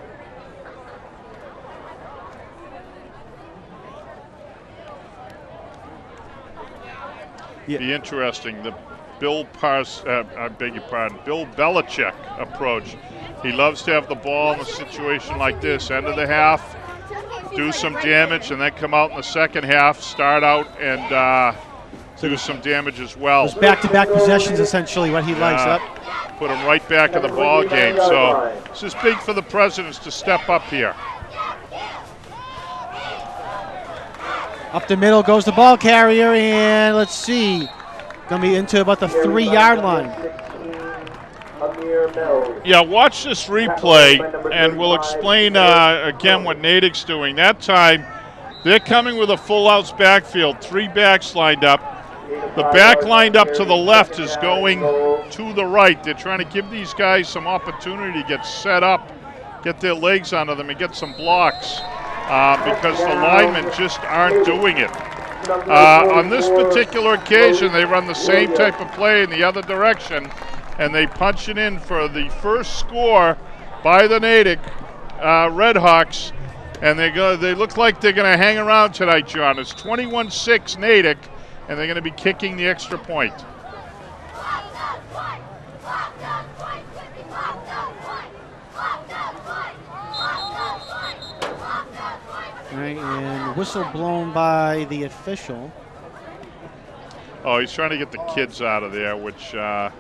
Yeah. Be interesting. The Bill Belichick approach. He loves to have the ball in a situation like this, end of the half, do some damage, and then come out in the second half, start out and do some damage as well. Those back-to-back possessions, essentially, what he likes. Put him right back in the ball game. So this is big for the Presidents to step up here. Up the middle goes the ball carrier, and let's see, going to be into about the 3-yard line. Yeah, watch this replay, and we'll explain again what Natick's doing. That time, they're coming with a full-outs backfield, 3 backs lined up. The back lined up to the left is going to the right. They're trying to give these guys some opportunity to get set up, get their legs onto them, and get some blocks. Because the linemen just aren't doing it. On this particular occasion, they run the same type of play in the other direction, and they punch it in for the first score by the Natick Redhawks, and they look like they're going to hang around tonight, John. It's 21-6 Natick, and they're going to be kicking the extra point. Right, and whistle blown by the official. Oh, he's trying to get the kids out of there, which I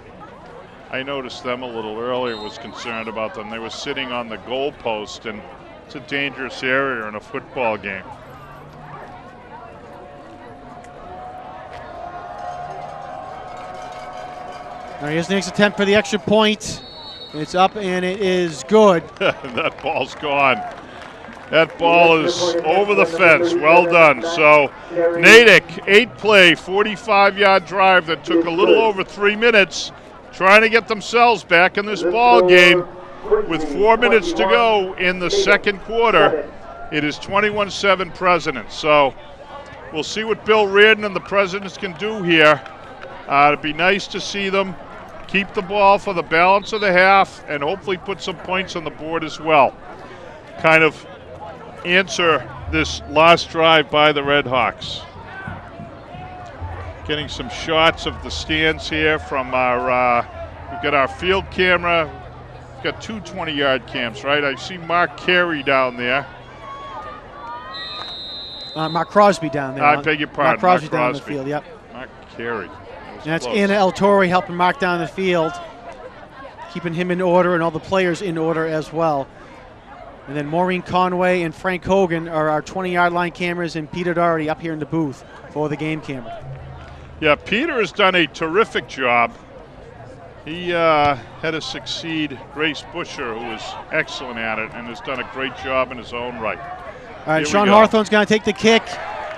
noticed them a little earlier, was concerned about them. They were sitting on the goal post, and It's a dangerous area in a football game. All right, here's the next attempt for the extra point. It's up and it is good. That ball's gone. That ball is over the fence. Well done. So Natick, 8-play, 45-yard drive that took a little over 3 minutes, trying to get themselves back in this ball game. With 4 minutes to go in the second quarter, it is 21-7 Presidents. So we'll see what Bill Reardon and the Presidents can do here. It'd be nice to see them keep the ball for the balance of the half and hopefully put some points on the board as well. Kind of answer this last drive by the Red Hawks. Getting some shots of the stands here from our, we've got our field camera. We've got two 20-yard cams, right? I see Mark Carey down there. Mark Crosby down there. I beg your pardon. Mark Crosby down the field, yep. Mark Carey. And that's Anna El Torre helping Mark down the field, keeping him in order and all the players in order as well. And then Maureen Conway and Frank Hogan are our 20-yard line cameras, and Peter Doherty up here in the booth for the game camera. Yeah, Peter has done a terrific job. He had to succeed Grace Busher, who is excellent at it and has done a great job in his own right. All right, Sean Hawthorne's going to take the kick,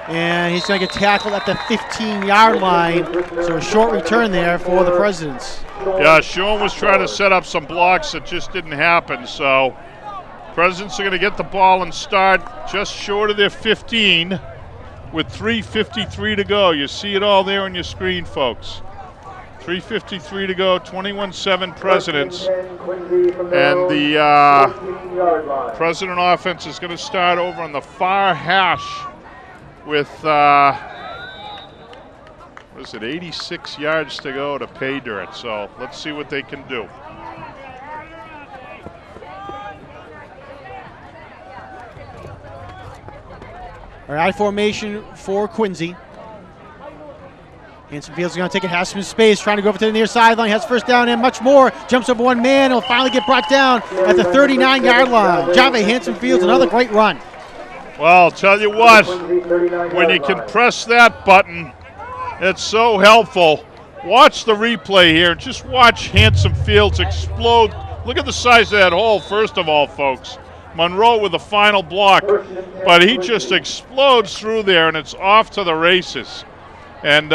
and he's going to get tackled at the 15-yard line. So a short return there for the Presidents. Yeah, Sean was trying to set up some blocks that just didn't happen. So Presidents are going to get the ball and start just short of their 15 with 3:53 to go. You see it all there on your screen, folks. 3:53 to go, 21-7 Presidents. And the President offense is going to start over on the far hash with, 86 yards to go to pay dirt. So let's see what they can do. All right, formation for Quincy. Hanson Fields is going to take it, has some space, trying to go over to the near sideline, has first down and much more. Jumps over one man, will finally get brought down at the 39-yard line. Jave Hanson Fields, another great run. Well, I'll tell you what, when you can press that button, it's so helpful. Watch the replay here. Just watch Hanson Fields explode. Look at the size of that hole, first of all, folks. Monroe with the final block, but he just explodes through there, and it's off to the races. And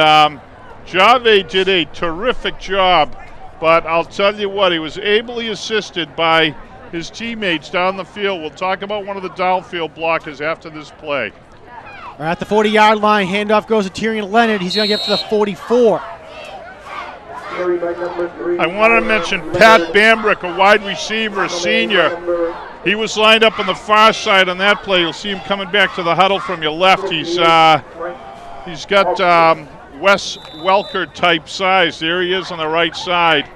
Jave did a terrific job, but I'll tell you what, he was ably assisted by his teammates down the field. We'll talk about one of the downfield blockers after this play. All right, at the 40-yard line, handoff goes to Tyrion Leonard. He's going to get to the 44. I wanted to mention Pat Bambrick, a wide receiver, a senior. He was lined up on the far side on that play. You'll see him coming back to the huddle from your left. He's got Wes Welker type size. There he is on the right side.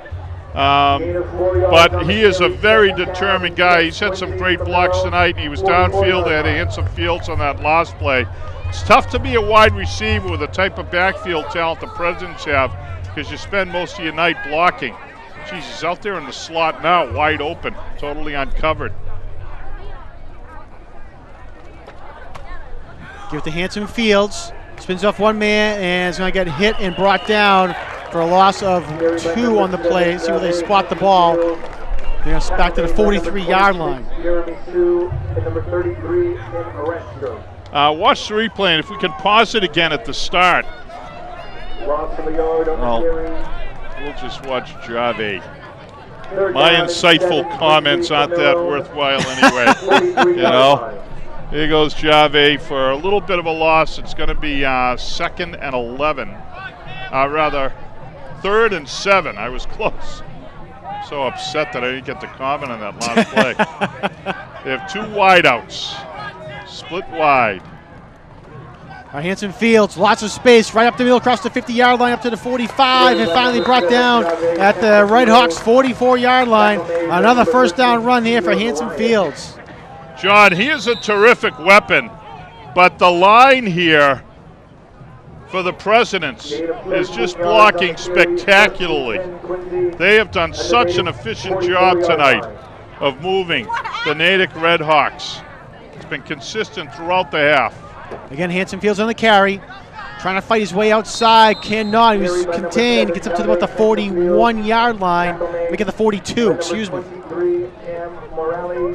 But he is a very determined guy. He's had some great blocks tonight. He was downfield at Hanson Fields on that last play. It's tough to be a wide receiver with the type of backfield talent the Presidents have because you spend most of your night blocking. Jeez, he's out there in the slot now, wide open, totally uncovered. Give it to Hanson Fields. Spins off one man and is going to get hit and brought down for a loss of 2 on the play. See where they spot the ball. They're back to the 43-yard line. Watch the replay, and if we can pause it again at the start. Well, we'll just watch Jave. My insightful comments aren't that worthwhile anyway. You know, here goes Jave for a little bit of a loss. It's going to be 2nd and 11. Rather, 3rd and 7. I was close. I'm so upset that I didn't get to comment on that last play. They have 2 wideouts. Split wide. Hanson Fields, lots of space, right up the middle, across the 50-yard line, up to the 45, and finally brought down at the Red Hawks 44-yard line. Another first down run here for Hanson Fields. John, he is a terrific weapon, but the line here for the Presidents is just blocking spectacularly. They have done such an efficient job tonight of moving the Natick Red Hawks. It's been consistent throughout the half. Again, Hanson Fields on the carry. Trying to fight his way outside. Cannot. He was contained. Gets up to about the 41-yard line. Make it the 42, excuse me.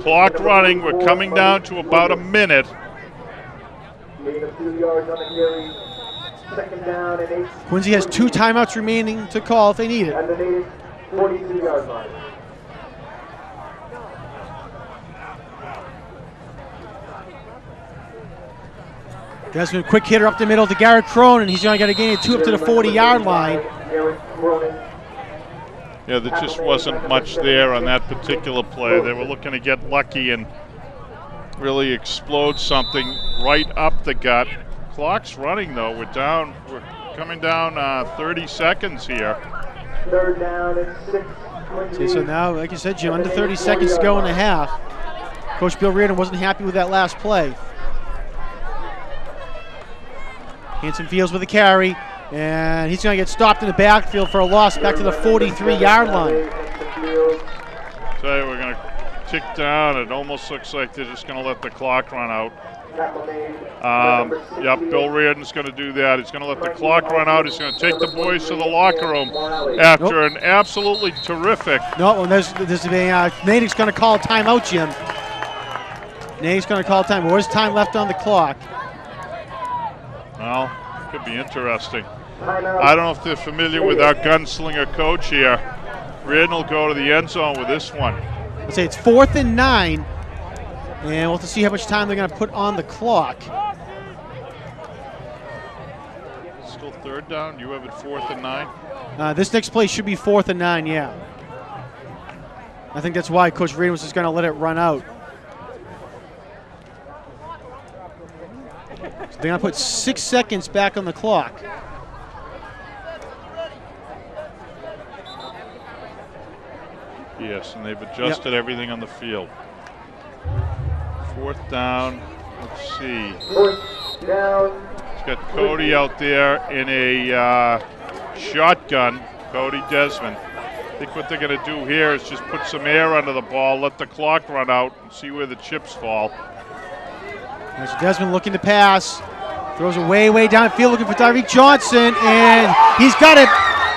Clock running. We're coming down to about a minute. Quincy has 2 timeouts remaining to call if they need it. 42-yard line. Desmond, quick hitter up the middle to Garrett Cronin. He's only got to gain 2 up to the 40-yard line. Yeah, there just wasn't much there on that particular play. They were looking to get lucky and really explode something right up the gut. Clock's running, though. We're coming down 30 seconds here. 3rd down and 6. See, so now, like you said, Jim, under 30 seconds to go in the half. Coach Bill Reardon wasn't happy with that last play. Hanson Fields with a carry, and he's going to get stopped in the backfield for a loss back to the 43-yard line. Tell you, we're going to tick down. It almost looks like they're just going to let the clock run out. Yep, Bill Reardon's going to do that. He's going to let the clock run out. He's going to take the boys to the locker room after an absolutely terrific. No, well, Natick's going to call a timeout, Jim. Natick's going to call a time. There's time left on the clock. Well, could be interesting. I don't know if they're familiar with our gunslinger coach here. Reardon will go to the end zone with this one. Let's say it's 4th and 9, and we'll have to see how much time they're going to put on the clock. Still 3rd down? You have it 4th and 9? This next play should be 4th and 9, yeah. I think that's why Coach Reardon was just going to let it run out. They're going to put 6 seconds back on the clock. Yes, and they've adjusted everything on the field. 4th down. Let's see. 4th down. He's got Cody out there in a shotgun. Cody Desmond. I think what they're going to do here is just put some air under the ball, let the clock run out, and see where the chips fall. There's Desmond looking to pass. Throws it way downfield looking for Tyreek Johnson, and he's got it.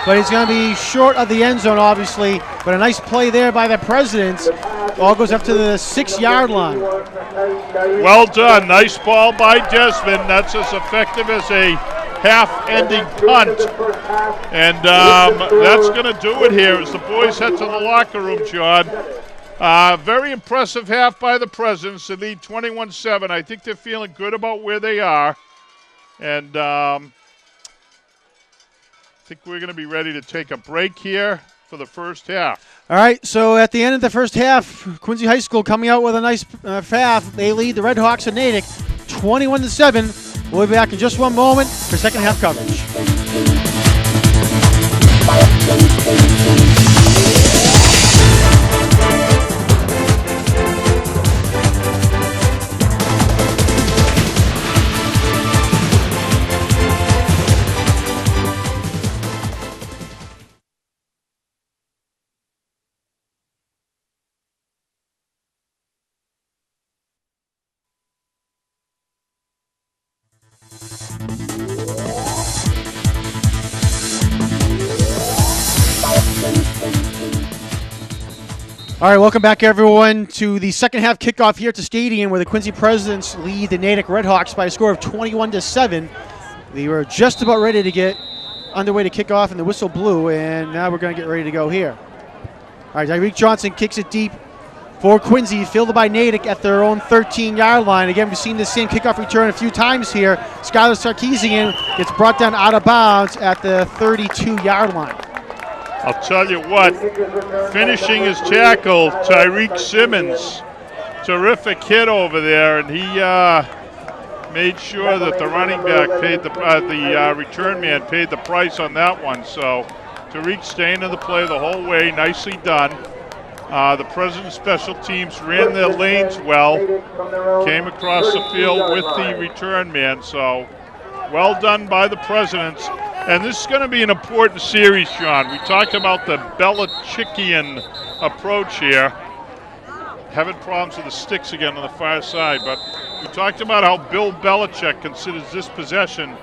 But he's going to be short of the end zone, obviously. But a nice play there by the Presidents. Ball goes up to the 6-yard line. Well done. Nice ball by Desmond. That's as effective as a half-ending punt. And that's going to do it here as the boys head to the locker room, John. Very impressive half by the Presidents. They lead 21-7. I think they're feeling good about where they are. And I think we're going to be ready to take a break here for the first half. All right, so at the end of the first half, Quincy High School coming out with a nice half. They lead the Red Hawks of Natick 21-7. We'll be back in just one moment for second half coverage. All right, welcome back, everyone, to the second half kickoff here at the stadium where the Quincy Presidents lead the Natick Red Hawks by a score of 21-7. We were just about ready to get underway to kick off, and the whistle blew, and now we're going to get ready to go here. All right, Tyreek Johnson kicks it deep for Quincy, fielded by Natick at their own 13-yard line. Again, we've seen this same kickoff return a few times here. Skylar Sarkeesian gets brought down out of bounds at the 32-yard line. I'll tell you what, finishing his tackle, Tyreek Simmons, terrific hit over there, and he made sure that the running back paid the return man paid the price on that one. So Tyreek staying in the play the whole way, nicely done. The President's special teams ran their lanes well, came across the field with the return man. So well done by the Presidents. And this is going to be an important series, John. We talked about the Belichickian approach here. having problems with the sticks again on the far side. But we talked about how Bill Belichick considers this possession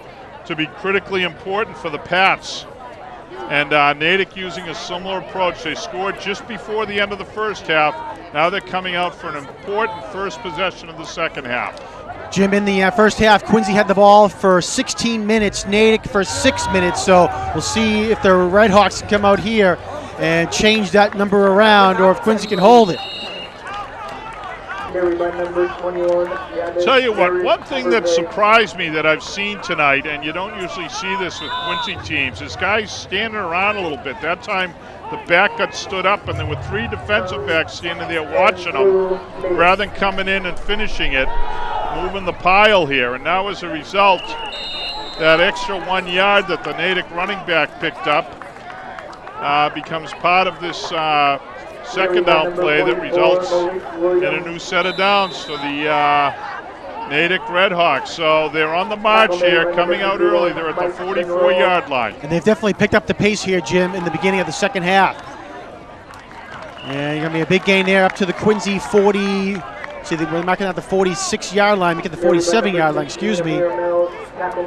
to be critically important for the Pats. And Natick using a similar approach. They scored just before the end of the first half. Now they're coming out for an important first possession of the second half. Jim, in the first half, Quincy had the ball for 16 minutes, Natick for 6 minutes. So we'll see if the Redhawks can come out here and change that number around, or if Quincy can hold it. Carried by number 21. Tell you what, one thing that surprised me that I've seen tonight, and you don't usually see this with Quincy teams, is guys standing around a little bit. That time the back got stood up, and there were 3 defensive backs standing there watching them rather than coming in and finishing it, moving the pile here. And now as a result, that extra 1 yard that the Natick running back picked up becomes part of this second down play that results in a new set of downs for the Natick Redhawks. So they're on the march here, coming out early. They're at the 44-yard line. And they've definitely picked up the pace here, Jim, in the beginning of the second half. And you're going to be a big gain there up to the Quincy 40. See, we're marking out the 46-yard line, making the 47-yard line, excuse me.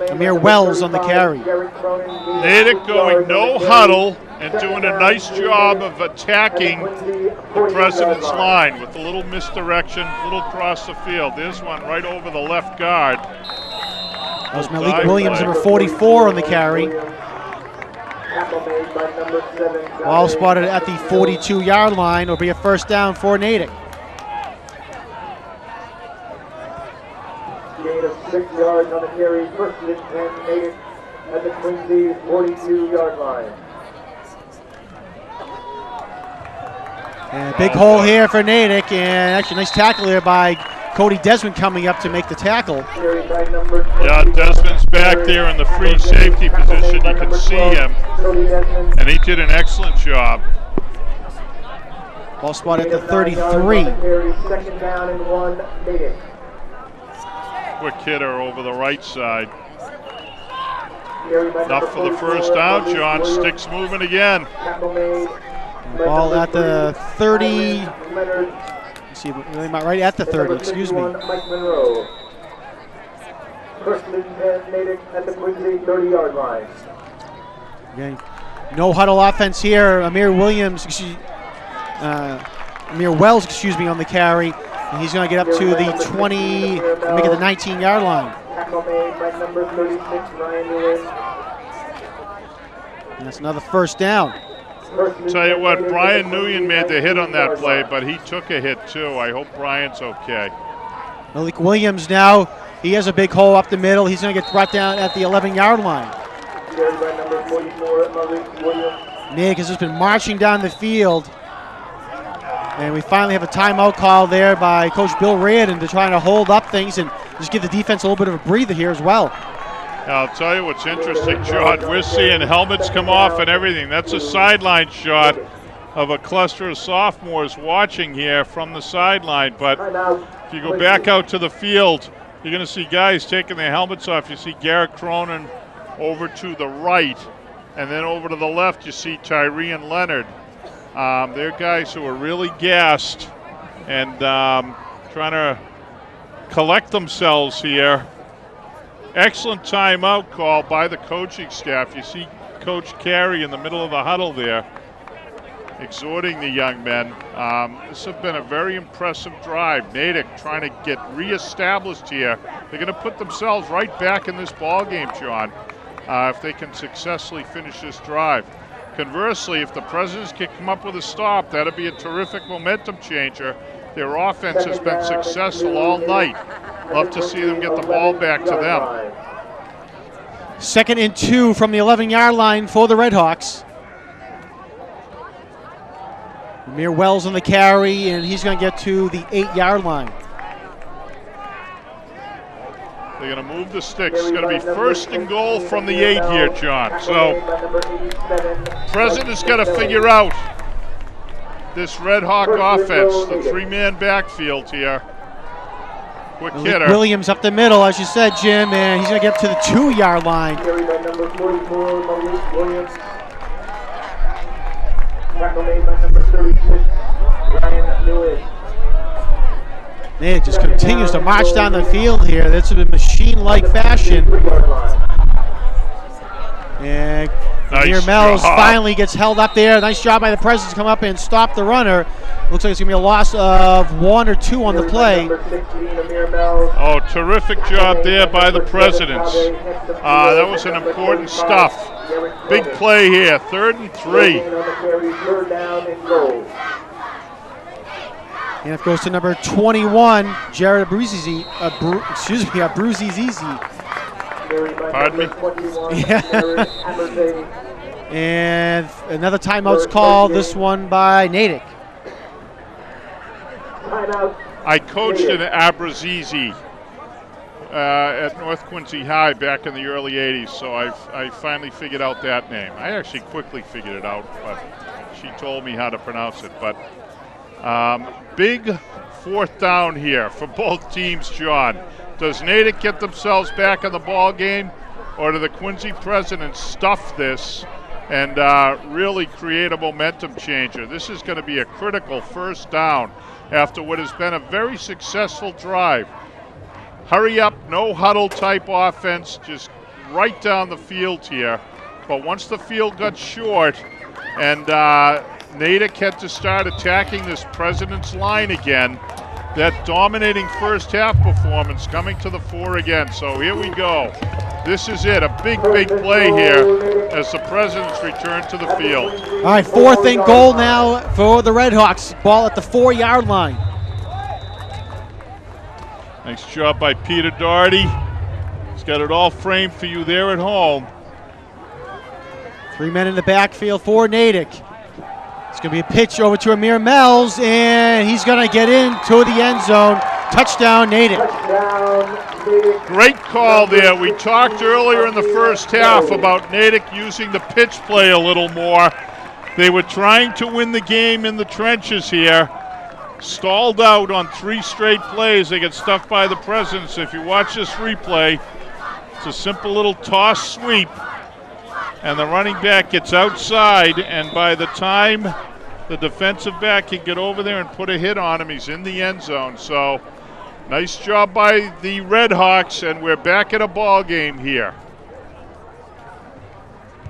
Amir Wells on the carry. Natick going no huddle and doing a nice job of attacking the President's line with a little misdirection, a little across the field. There's one right over the left guard. That was Malik Williams, number 44 on the carry. All spotted at the 42-yard line. Will be a first down for Natick. Gain of 6 yards on the carry, first and 10, Natick at the Quincy 42-yard line. And a big hole here for Natick, and actually nice tackle here by Cody Desmond coming up to make the tackle. Yeah, Desmond's back there in the free safety position. You can see him, and he did an excellent job. Ball spot at the 33. Second down and 1, Natick. Quick hitter over the right side. Enough for the first down, John. Sticks moving again. Ball at the 30. Let's see, right at the 30, excuse me. Mike Monroe. First and 10, Natick at the Quincy 30-yard line. Okay. No huddle offense here. Amir Wells, on the carry. And he's going to get up to the 20, make it the 19-yard line. Tackle made by number 36, Ryan Lewis. And that's another first down. Tell you what, Brian Nguyen made the hit on that play, but he took a hit too. I hope Brian's okay. Malik Williams now, he has a big hole up the middle. He's going to get brought down at the 11-yard line. Carried by number 44, Malik Williams. Nick has just been marching down the field. And we finally have a timeout call there by Coach Bill Reardon to try to hold up things and just give the defense a little bit of a breather here as well. I'll tell you what's interesting, John. We're seeing helmets come off and everything. That's a sideline shot of a cluster of sophomores watching here from the sideline. But if you go back out to the field, you're going to see guys taking their helmets off. You see Garrett Cronin over to the right, and then over to the left you see Tyrion Leonard. They're guys who are really gassed and trying to collect themselves here. Excellent timeout call by the coaching staff. You see Coach Carey in the middle of the huddle there, exhorting the young men. This has been a very impressive drive. Natick trying to get reestablished here. They're going to put themselves right back in this ball game, John, if they can successfully finish this drive. Conversely, if the Presidents can come up with a stop, that'll be a terrific momentum changer. Their offense has been successful all night. Love to see them get the ball back to them. 2nd and 2 from the 11-yard line for the Redhawks. Amir Wells on the carry, and he's going to get to the 8-yard line. They're going to move the sticks. It's going to be 1st and goal from the 8 here, John. So, President's got to figure out this Red Hawk offense, the 3-man backfield here. Quick hitter. Williams up the middle, as you said, Jim, and he's going to get up to the 2-yard line. Carried by number 44, Malik Williams. Tackle made by number 36, Ryan Lewis. Natick just continues to march down the field here. That's in a machine-like fashion. 3-yard line. And Nice Amir Mells job. finally gets held up there. Nice job by the Presidents to come up and stop the runner. Looks like it's going to be a loss of 1 or 2 on the play. Number 16, Amir Mells. Oh, terrific job there by the Presidents. That was an important stuff. Big play here, 3rd and 3. On the carry, 3rd down and goal. And it goes to number 21, Jared Abruzizi. Abruzizi. Carried by Pardon me? number 21, Yeah. Jared Aberze. And another timeout's called, this one by Natick. Timeout. I coached in Abrazizi at North Quincy High back in the early 80s, so I finally figured out that name. I actually quickly figured it out, but she told me how to pronounce it. But big 4th down here for both teams, John. Does Natick get themselves back in the ball game, or do the Quincy Presidents stuff this and really create a momentum changer? This is going to be a critical 1st down after what has been a very successful drive. Hurry up, no huddle type offense, just right down the field here. But once the field got short and Natick had to start attacking this President's line again, that dominating first half performance coming to the fore again. So here we go. This is it, a big play here as the Presidents return to the field. All right, 4th and goal now for the Redhawks. Ball at the 4-yard line. Nice job by Peter Doherty. He's got it all framed for you there at home. 3 men in the backfield for Natick. It's going to be a pitch over to Amir Mells, and he's going to get into the end zone. Touchdown, Natick. Touchdown, Natick. Great call there. We talked earlier in the first half about Natick using the pitch play a little more. They were trying to win the game in the trenches here. Stalled out on 3 straight plays. They get stuffed by the Presidents. If you watch this replay, it's a simple little toss sweep. And the running back gets outside, and by the time the defensive back can get over there and put a hit on him, he's in the end zone. So nice job by the Redhawks, and we're back at a ball game here.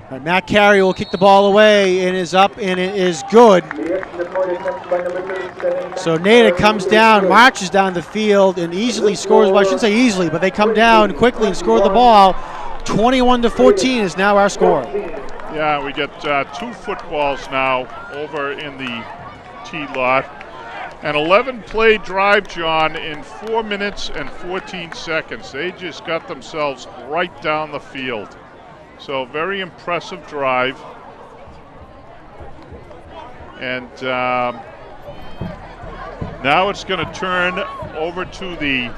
All right, Matt Carey will kick the ball away, and is up, and it is good. The extra point attempt by number 37. So Natick comes down, marches down the field, and easily scores. Well, I shouldn't say easily, but they come down quickly and score the ball. 21-14 is now our score. Yeah, we get 2 footballs now over in the tee lot. An 11-play drive, John, in 4 minutes and 14 seconds. They just got themselves right down the field. So very impressive drive. And now it's going to turn over to the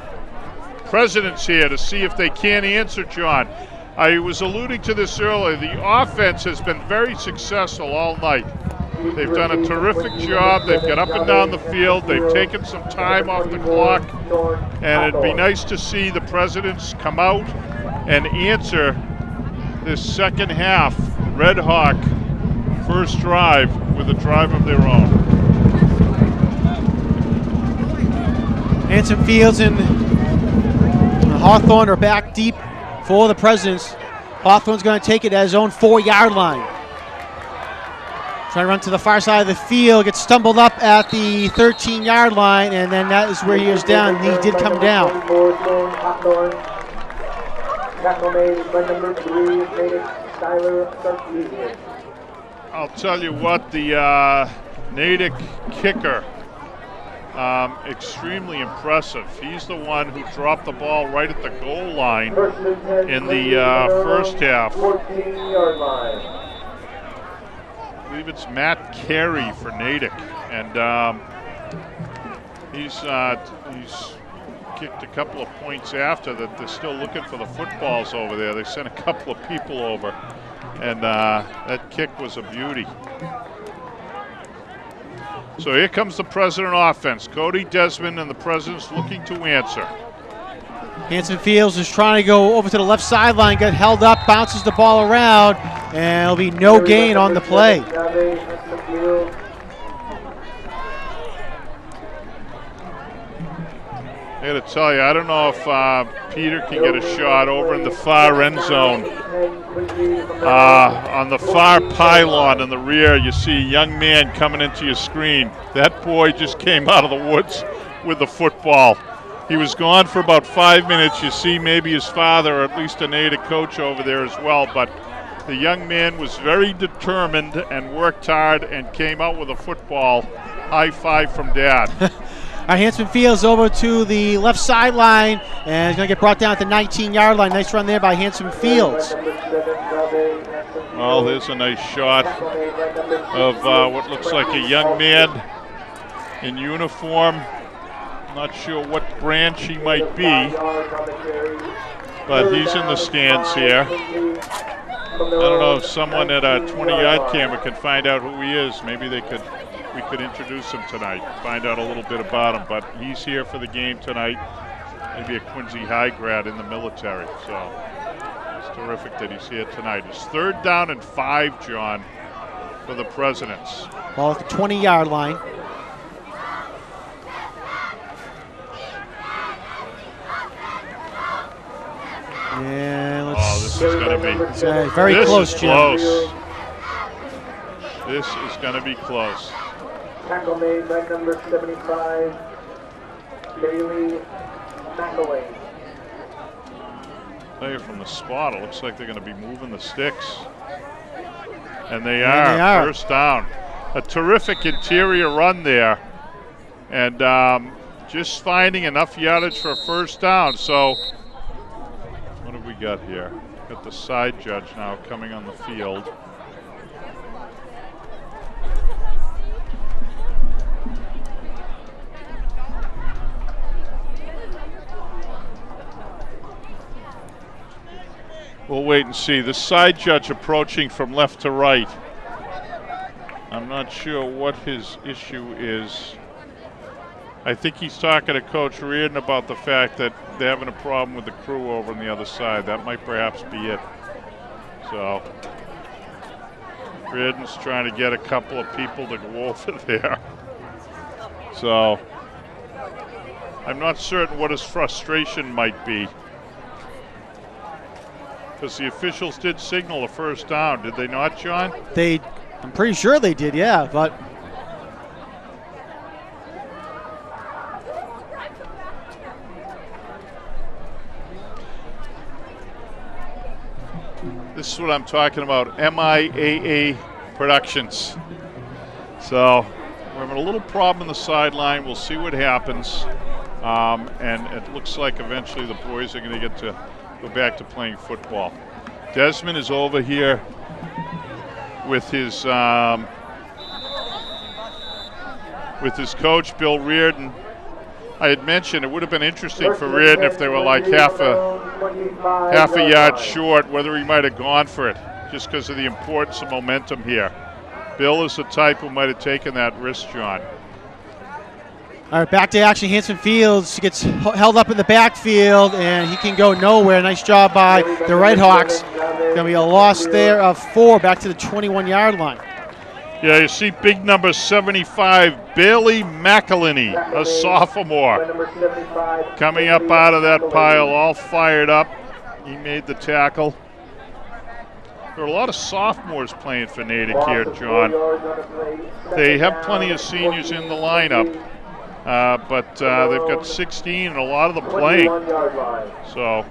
Presidents here to see if they can answer, John. I was alluding to this earlier. The offense has been very successful all night. They've done a terrific job. They've got up and down the field. They've taken some time off the clock. And it'd be nice to see the Presidents come out and answer this second half Red Hawk first drive with a drive of their own. Anson Fields and Hawthorne are back deep for the Presidents. Hawthorne's going to take it at his own 4-yard line. Trying to run to the far side of the field, gets stumbled up at the 13-yard line, and then that is where he is down. He did come down. Tackle made by number 3, Natick, Skyler Sarkeesian. I'll tell you what, the Natick kicker, extremely impressive. He's the one who dropped the ball right at the goal line in the first half. 14-yard line. I believe it's Matt Carey for Natick, and he's kicked a couple of points after that. They're still looking for the footballs over there. They sent a couple of people over, and that kick was a beauty. So here comes the President offense. Cody Desmond and the Presidents looking to answer. Anson Fields is trying to go over to the left sideline, got held up, bounces the ball around, and there'll be no gain on the play. I got to tell you, I don't know if Peter can get a shot over in the far end zone. On the far pylon in the rear, you see a young man coming into your screen. That boy just came out of the woods with the football. He was gone for about 5 minutes. You see maybe his father, or at least a Natick coach over there as well. But the young man was very determined and worked hard and came out with a football. High five from Dad. All right, Hanson Fields over to the left sideline, and he's going to get brought down at the 19-yard line. Nice run there by Hanson Fields. Well, there's a nice shot of what looks like a young man in uniform. Not sure what branch he might be, but he's in the stands here. I don't know if someone at a 20-yard camera could find out who he is. Maybe we could introduce him tonight, find out a little bit about him. But he's here for the game tonight. Maybe a Quincy High grad in the military. So it's terrific that he's here tonight. It's 3rd down and 5, John, for the Presidents. Ball at the 20-yard line. Yeah, this is going to be very close, Jim. Close. This is going to be close. Tackle made by number 75, Bailey McElwain. Player from the spot. It looks like they're going to be moving the sticks. And they are. First down. A terrific interior run there. And just finding enough yardage for a first down. So what have we got here? Got the side judge now coming on the field. We'll wait and see. The side judge approaching from left to right. I'm not sure what his issue is. I think he's talking to Coach Reardon about the fact that they're having a problem with the crew over on the other side. That might perhaps be it. So Reardon's trying to get a couple of people to go over there. So I'm not certain what his frustration might be. Because the officials did signal a first down, did they not, John? I'm pretty sure they did, yeah, but this is what I'm talking about, MIAA Productions. So we're having a little problem in the sideline. We'll see what happens. And it looks like eventually the boys are going to get to go back to playing football. Desmond is over here with his coach, Bill Reardon. I had mentioned it would have been interesting for Reardon if they were like half a yard short, whether he might have gone for it, just because of the importance of momentum here. Bill is the type who might have taken that risk, John. all right, back to action. Hanson Fields gets held up in the backfield, and he can go nowhere. Nice job by the Red Hawks. Going to be a loss there of 4 back to the 21-yard line. Yeah, you see big number 75, Bailey McElhinney, a sophomore, coming up out of that pile, all fired up. He made the tackle. There are a lot of sophomores playing for Natick here, John. They have plenty of seniors in the lineup, but they've got 16 and a lot of them playing. So.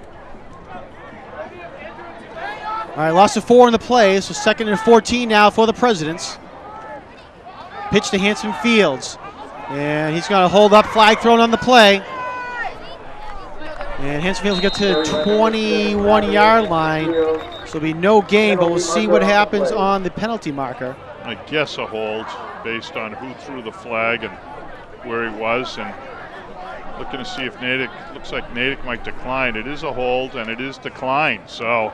All right, loss of 4 in the play, so 2nd and 14 now for the Presidents. Pitch to Hanson Fields, and he's going to hold up, flag thrown on the play. And Hanson Fields will get to the 21-yard line, so there'll be no gain, but we'll see what happens on the penalty marker. I guess a hold based on who threw the flag and where he was, and looking to see if Natick, looks like Natick might decline. It is a hold, and it is declined, so.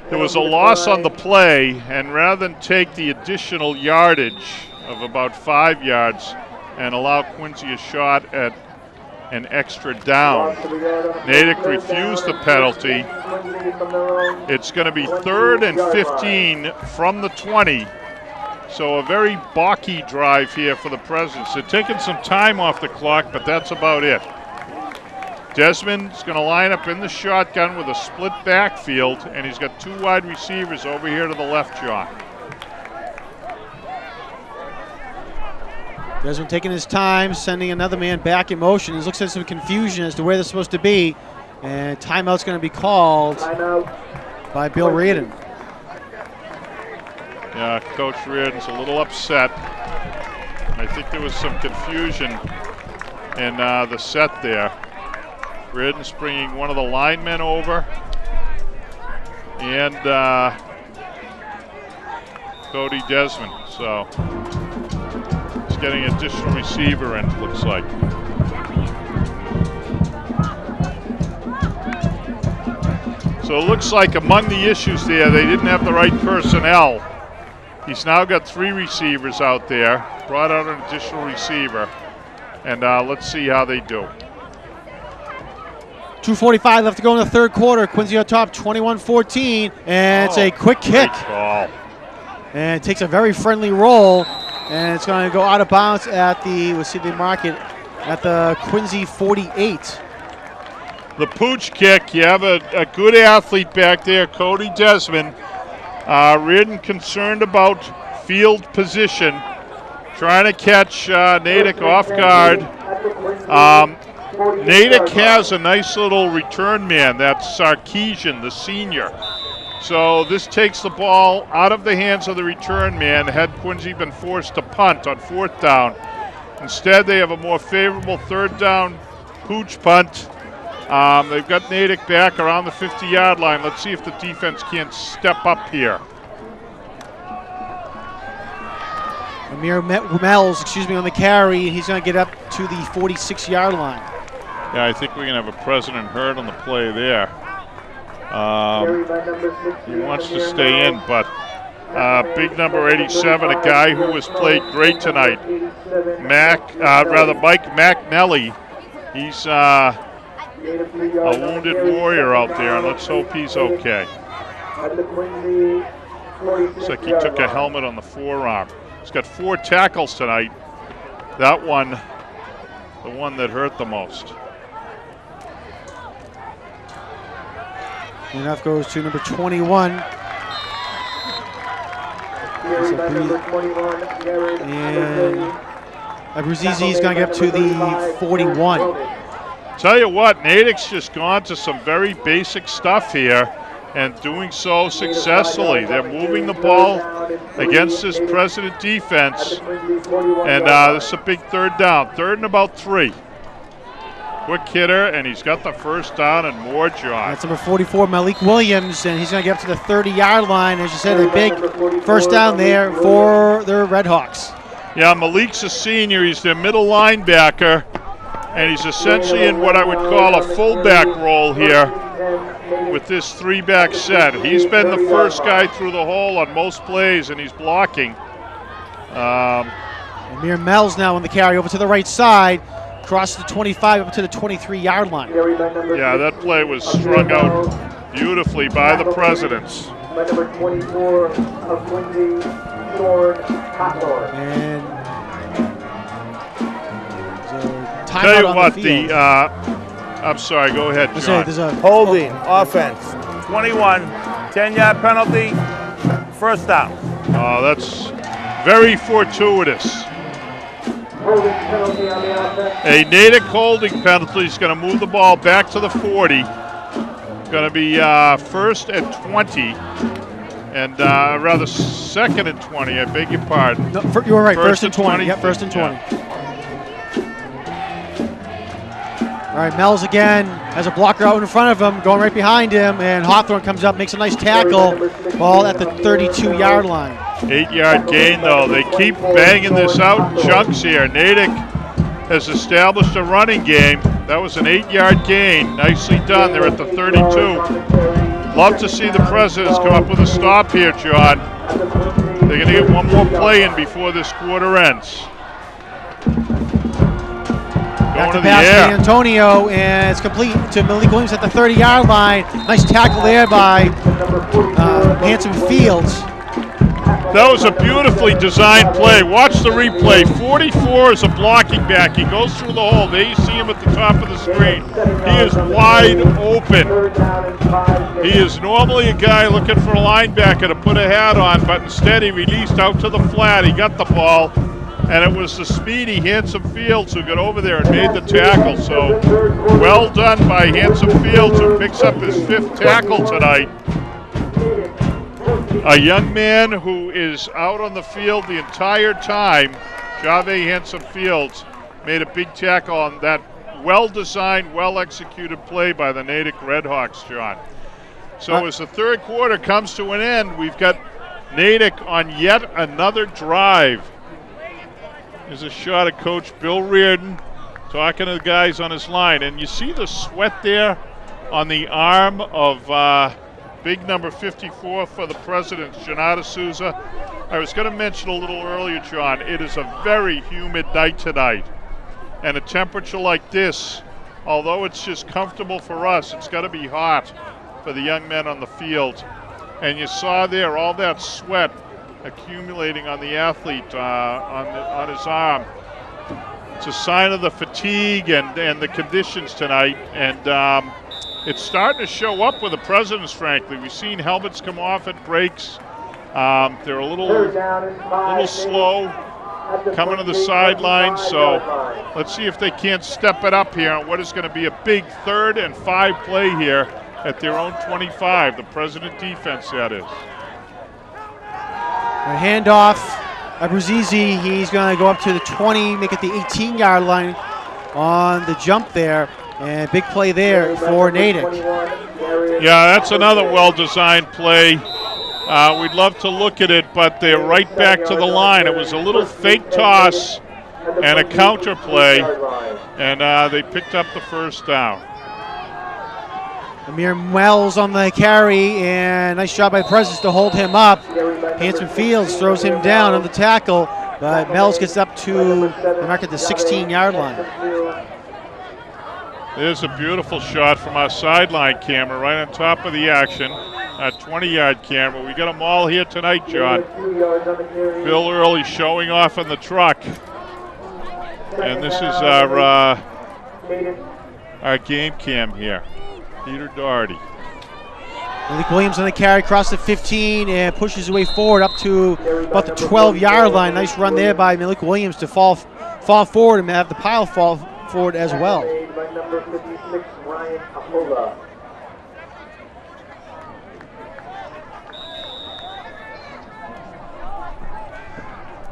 There was a loss on the play, and rather than take the additional yardage of about 5 yards and allow Quincy a shot at an extra down, Natick refused the penalty. It's going to be 3rd and 15 from the 20 So a very balky drive here for the Presidents. They're taking some time off the clock, but that's about it. Desmond's going to line up in the shotgun with a split backfield, and he's got 2 wide receivers over here to the left, John. Desmond taking his time, sending another man back in motion. He looks at some confusion as to where they're supposed to be, and timeout's going to be called by Bill Reardon. Yeah, Coach Reardon's a little upset. I think there was some confusion in the set there. Reardon's bringing one of the linemen over, and Cody Desmond. So he's getting an additional receiver in, it looks like. So it looks like among the issues there, they didn't have the right personnel. He's now got 3 receivers out there, brought out an additional receiver, and let's see how they do. 2:45 left to go in the third quarter. Quincy on top, 21-14, and it's a quick kick. Great ball. And it takes a very friendly roll, and it's going to go out of bounds at the, we'll see the market, at the Quincy 48. The pooch kick, you have a good athlete back there, Cody Desmond. Reardon concerned about field position, trying to catch Natick off guard. Natick has a nice little return man, that's Sarkeesian, the senior. So this takes the ball out of the hands of the return man. Had Quincy been forced to punt on 4th down. Instead, they have a more favorable 3rd down pooch punt. They've got Natick back around the 50-yard line. Let's see if the defense can't step up here. Amir Mells, on the carry. He's going to get up to the 46-yard line. Yeah, I think we're going to have a President Hurd on the play there. He wants to stay in, but big number 87, a guy who has played great tonight, Mike McNelly. He's a wounded warrior out there, and let's hope he's okay. Looks like he took a helmet on the forearm. He's got 4 tackles tonight. That one, the one that hurt the most. Enough goes to number 21. And Abruzzese is going to get up to the 41. Tell you what, Natick's just gone to some very basic stuff here and doing so successfully. They're moving the ball against this President defense, and this is a big 3rd down. 3rd and about 3. Quick hitter, and he's got the 1st down and more, John. That's number 44, Malik Williams, and he's going to get up to the 30-yard line. As you said, a big 1st down there for the Red Hawks. Yeah, Malik's a senior. He's their middle linebacker, and he's essentially in what I would call a fullback role here with this 3-back set. He's been the first guy through the hole on most plays, and he's blocking. Amir Mells now on the carry over to the right side. Across the 25 up to the 23-yard line. Yeah, that play was strung out beautifully by the Presidents. Number 24 of Quincy, George Cotler. And tell you what, I'm sorry, go ahead, John. There's a Holding, offense. 21, 10-yard penalty, 1st down. Oh, that's very fortuitous. A Natick holding penalty is going to move the ball back to the 40. Going to be 1st and 20, and rather 2nd and 20. I beg your pardon. No, you were right. 1st and 20. 20. Yep, 1st and 20. Yeah. All right, Mells again has a blocker out in front of him, going right behind him, and Hawthorne comes up, makes a nice tackle, ball at the 32-yard line. 8-yard gain, though. They keep banging this out in chunks here. Natick has established a running game. That was an 8-yard gain. Nicely done. They're at the 32. Love to see the Presidents come up with a stop here, John. They're going to get one more play in before this quarter ends. Back Going to to the air. Antonio, and it's complete to Malik Williams at the 30-yard line. Nice tackle there by Hanson Fields. That was a beautifully designed play. Watch the replay. 44 is a blocking back. He goes through the hole. There you see him at the top of the screen. He is wide open. He is normally a guy looking for a linebacker to put a hat on, but instead he released out to the flat. He got the ball, and it was the speedy Handsome Fields who got over there and made the tackle. So well done by Handsome Fields, who picks up his 5th tackle tonight. A young man who is out on the field the entire time, Jave Handsome Fields, made a big tackle on that well-designed, well-executed play by the Natick Redhawks, John. So as the third quarter comes to an end, we've got Natick on yet another drive. There's a shot of Coach Bill Reardon talking to the guys on his line, and you see the sweat there on the arm of big number 54 for the Presidents, Janata Souza. I was going to mention a little earlier, John, it is a very humid night tonight. And a temperature like this, although it's just comfortable for us, it's got to be hot for the young men on the field. And you saw there all that sweat accumulating on the athlete on his arm. It's a sign of the fatigue and the conditions tonight. And it's starting to show up with the Presidents, frankly. We've seen helmets come off at breaks. They're a little slow coming to the sidelines, so let's see if they can't step it up here on what is going to be a big 3rd and 5 play here at their own 25, the President defense, that is. A handoff. Abuzizi, he's going to go up to the 20, make it the 18-yard line on the jump there. And big play there for Natick. Yeah, that's another well-designed play. We'd love to look at it, but they're right back to the line. It was a little fake toss and a counter play, and they picked up the first down. Amir Wells on the carry, and nice job by Presidents to hold him up. Handsome Fields throws him down on the tackle, but Wells gets up to the mark at the 16-yard line. There's a beautiful shot from our sideline camera right on top of the action, a 20-yard camera. We got them all here tonight, John. Bill Early showing off on the truck. And this is our game cam here. Peter Doherty. Malik Williams on the carry across the 15 and pushes his way forward up to about the 12-yard line. Nice run there by Malik Williams to fall forward and have the pile fall forward as well. Number 56, Ryan Ahola.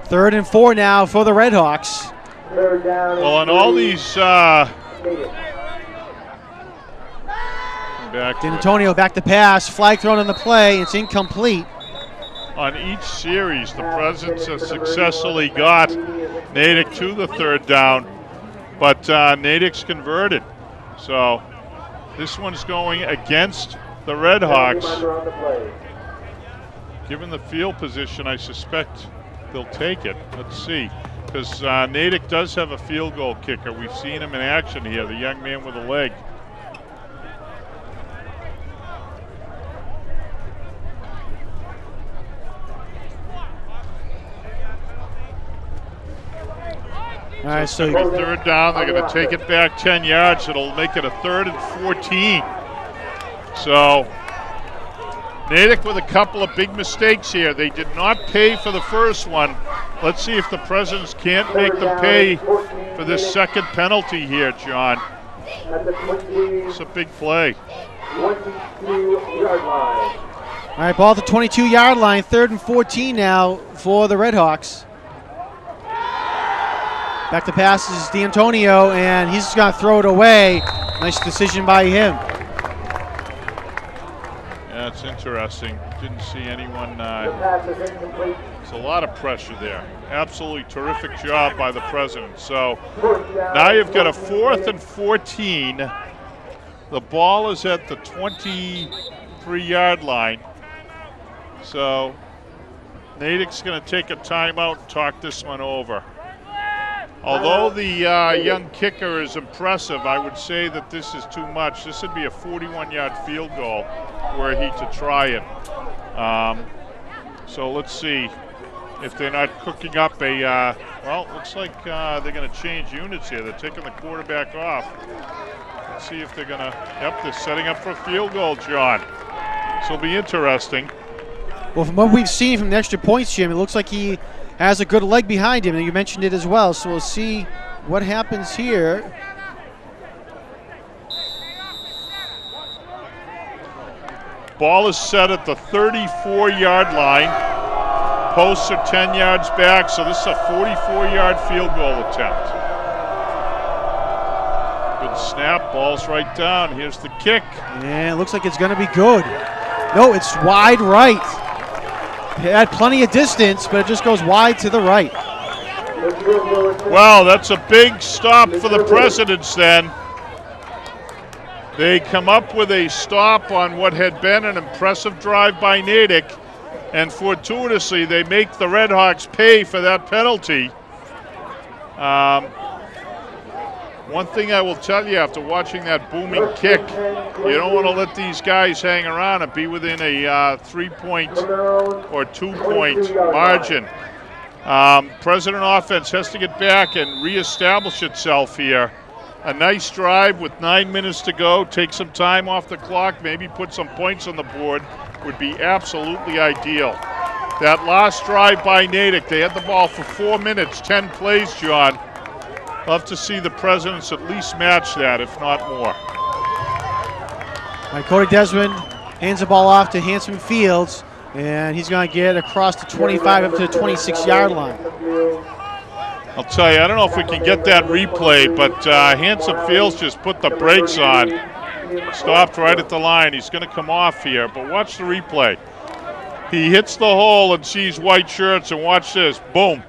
Third and 4 now for the Redhawks. Third down. Well, on all these D'Antonio back to pass, flag thrown on the play, it's incomplete. On each series, the Presidents have successfully got Natick to the 3rd down, but Natick's converted. So this one's going against the Redhawks. Given the field position, I suspect they'll take it. Let's see, because Natick does have a field goal kicker. We've seen him in action here, the young man with a leg. All right, so 3rd down, they're going to take it back 10 yards. It'll make it a 3rd and 14. So Natick with a couple of big mistakes here. They did not pay for the first one. Let's see if the Presidents can't make them pay for this second penalty here, John. It's a big play. 22-yard line. all right, ball at the 22-yard line, 3rd and 14 now for the Redhawks. Back to pass is D'Antonio, and he's just going to throw it away. Nice decision by him. Yeah, it's interesting. Didn't see anyone. There's a lot of pressure there. Absolutely terrific job by the President. So now you've got a 4th and 14. The ball is at the 23-yard line. So Natick's going to take a timeout and talk this one over. Although the young kicker is impressive, I would say that this is too much. This would be a 41-yard field goal were he to try it. So let's see if they're not cooking up a, well, looks like they're going to change units here. They're taking the quarterback off. Let's see if they're going to, yep, they're setting up for a field goal, John. This will be interesting. Well, from what we've seen from the extra points, Jim, it looks like he has a good leg behind him, and you mentioned it as well. So we'll see what happens here. Ball is set at the 34-yard line. Posts are 10 yards back, so this is a 44-yard field goal attempt. Good snap, ball's right down. Here's the kick. And it looks like it's going to be good. No, it's wide right. It had plenty of distance, but it just goes wide to the right. Well, that's a big stop for the Presidents then. They come up with a stop on what had been an impressive drive by Natick, and fortuitously they make the Red Hawks pay for that penalty. One thing I will tell you after watching that booming kick, you don't want to let these guys hang around and be within a 3-point or 2-point margin. President offense has to get back and reestablish itself here. A nice drive with 9 minutes to go. Take some time off the clock, maybe put some points on the board would be absolutely ideal. That last drive by Natick, they had the ball for 4 minutes, 10 plays, John. Love to see the Presidents at least match that, if not more. All right, Cody Desmond hands the ball off to Hanson Fields, and he's going to get across the 25 up to the 26-yard line. I'll tell you, I don't know if we can get that replay, but Hanson Fields just put the brakes on. Stopped right at the line. He's going to come off here, but watch the replay. He hits the hole and sees white shirts, and watch this. Boom.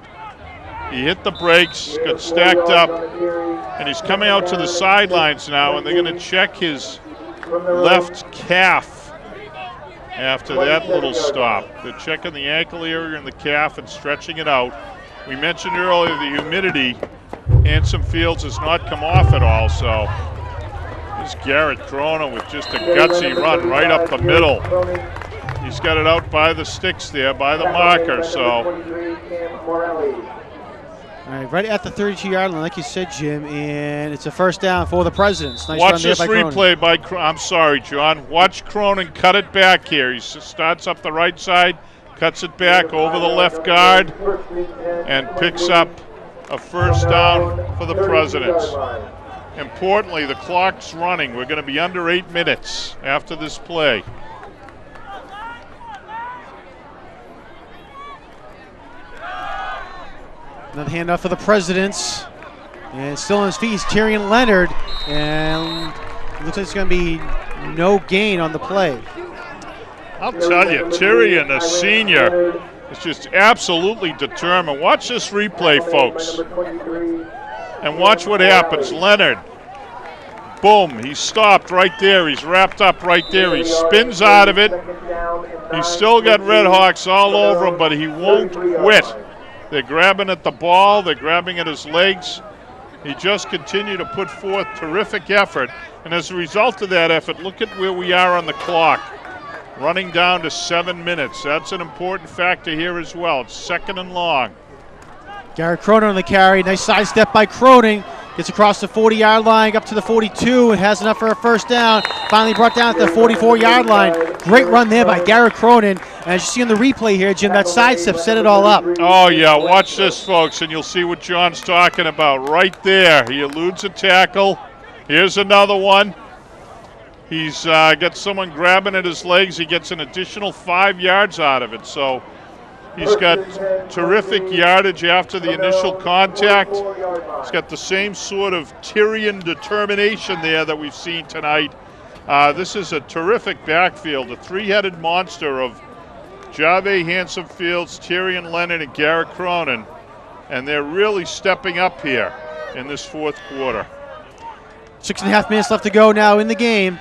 He hit the brakes, got stacked up, and he's coming out to the sidelines now, and they're going to check his left calf after that little stop. They're checking the ankle area and the calf and stretching it out. We mentioned earlier the humidity. Hanson Fields has not come off at all, so there's Garrett Cronin with just a gutsy run right up the middle. He's got it out by the sticks there, by the marker, so. All right, right at the 32-yard line, like you said, Jim, and it's a first down for the Presidents. Nice Watch run there this by replay by Cronin. I'm sorry, John. Watch Cronin cut it back here. He starts up the right side, cuts it back over the left guard, and picks up a first down for the Presidents. Importantly, the clock's running. We're going to be under 8 minutes after this play. Another handoff for the Presidents. And still on his feet is Tyrion Leonard. And it looks like it's going to be no gain on the play. I'll tell you, Tyrion, a senior, is just absolutely determined. Watch this replay, folks. And watch what happens. Leonard, boom, he's stopped right there. He's wrapped up right there. He spins out of it. He's still got Red Hawks all over him, but he won't quit. They're grabbing at the ball. They're grabbing at his legs. He just continued to put forth terrific effort. And as a result of that effort, look at where we are on the clock. Running down to 7 minutes. That's an important factor here as well. It's second and long. Garrett Cronin on the carry. Nice sidestep by Cronin. Gets across the 40-yard line, up to the 42, and has enough for a first down. Finally brought down at the 44-yard line. Great run there by Garrett Cronin. And as you see on the replay here, Jim, that sidestep set it all up. Oh, yeah. Watch this, folks, and you'll see what John's talking about right there. He eludes a tackle. Here's another one. He's got someone grabbing at his legs. He gets an additional 5 yards out of it. So he's got terrific yardage after the initial contact. He's got the same sort of Tyrion determination there that we've seen tonight. This is a terrific backfield, a three-headed monster of Jave Hanson Fields, Tyrion Leonard, and Garrett Cronin. And they're really stepping up here in this fourth quarter. 6.5 minutes left to go now in the game.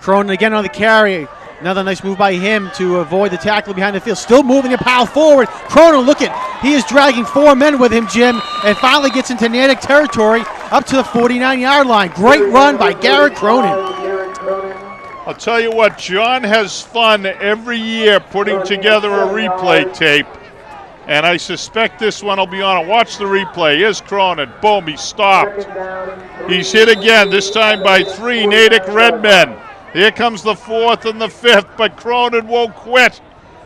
Cronin again on the carry. Another nice move by him to avoid the tackle behind the field. Still moving the pile forward. Cronin, look at, he is dragging 4 men with him, Jim, and finally gets into Natick territory up to the 49-yard line. Great run by Garrett Cronin. I'll tell you what, John has fun every year putting together a replay tape, and I suspect this one will be on it. Watch the replay. Here's Cronin. Boom, he stopped. He's hit again, this time by 3 Natick Redmen. Here comes the 4th and the 5th, but Cronin won't quit.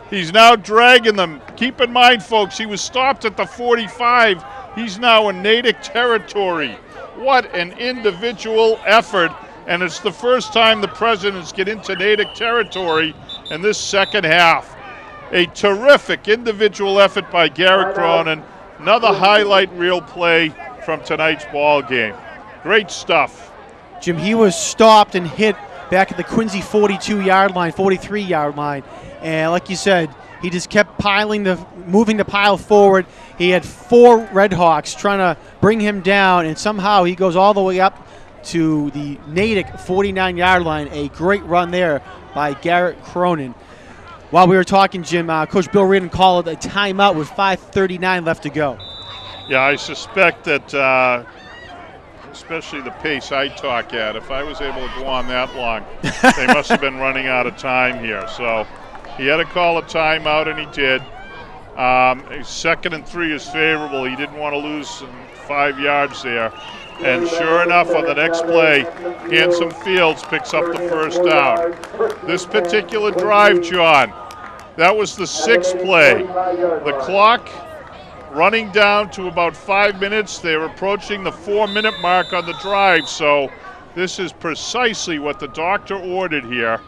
He's now dragging them. Keep in mind, folks, he was stopped at the 45. He's now in Natick territory. What an individual effort. And it's the first time the Presidents get into Natick territory in this second half. A terrific individual effort by Garrett Cronin. Another highlight reel play from tonight's ball game. Great stuff. Jim, he was stopped and hit back at the Quincy 42-yard line, 43-yard line. And like you said, he just kept moving the pile forward. He had 4 Redhawks trying to bring him down, and somehow he goes all the way up to the Natick 49-yard line. A great run there by Garrett Cronin. While we were talking, Jim, Coach Bill Reardon called a timeout with 5:39 left to go. Yeah, I suspect that, especially the pace I talk at, if I was able to go on that long, they must have been running out of time here. So he had to call a timeout, and he did. 2nd and 3 is favorable. He didn't want to lose 5 yards there. And sure enough, on the next play, Handsome Fields picks up the first down. This particular drive, John, that was the 6th play. The clock running down to about 5 minutes. They're approaching the 4-minute mark on the drive. So this is precisely what the doctor ordered here.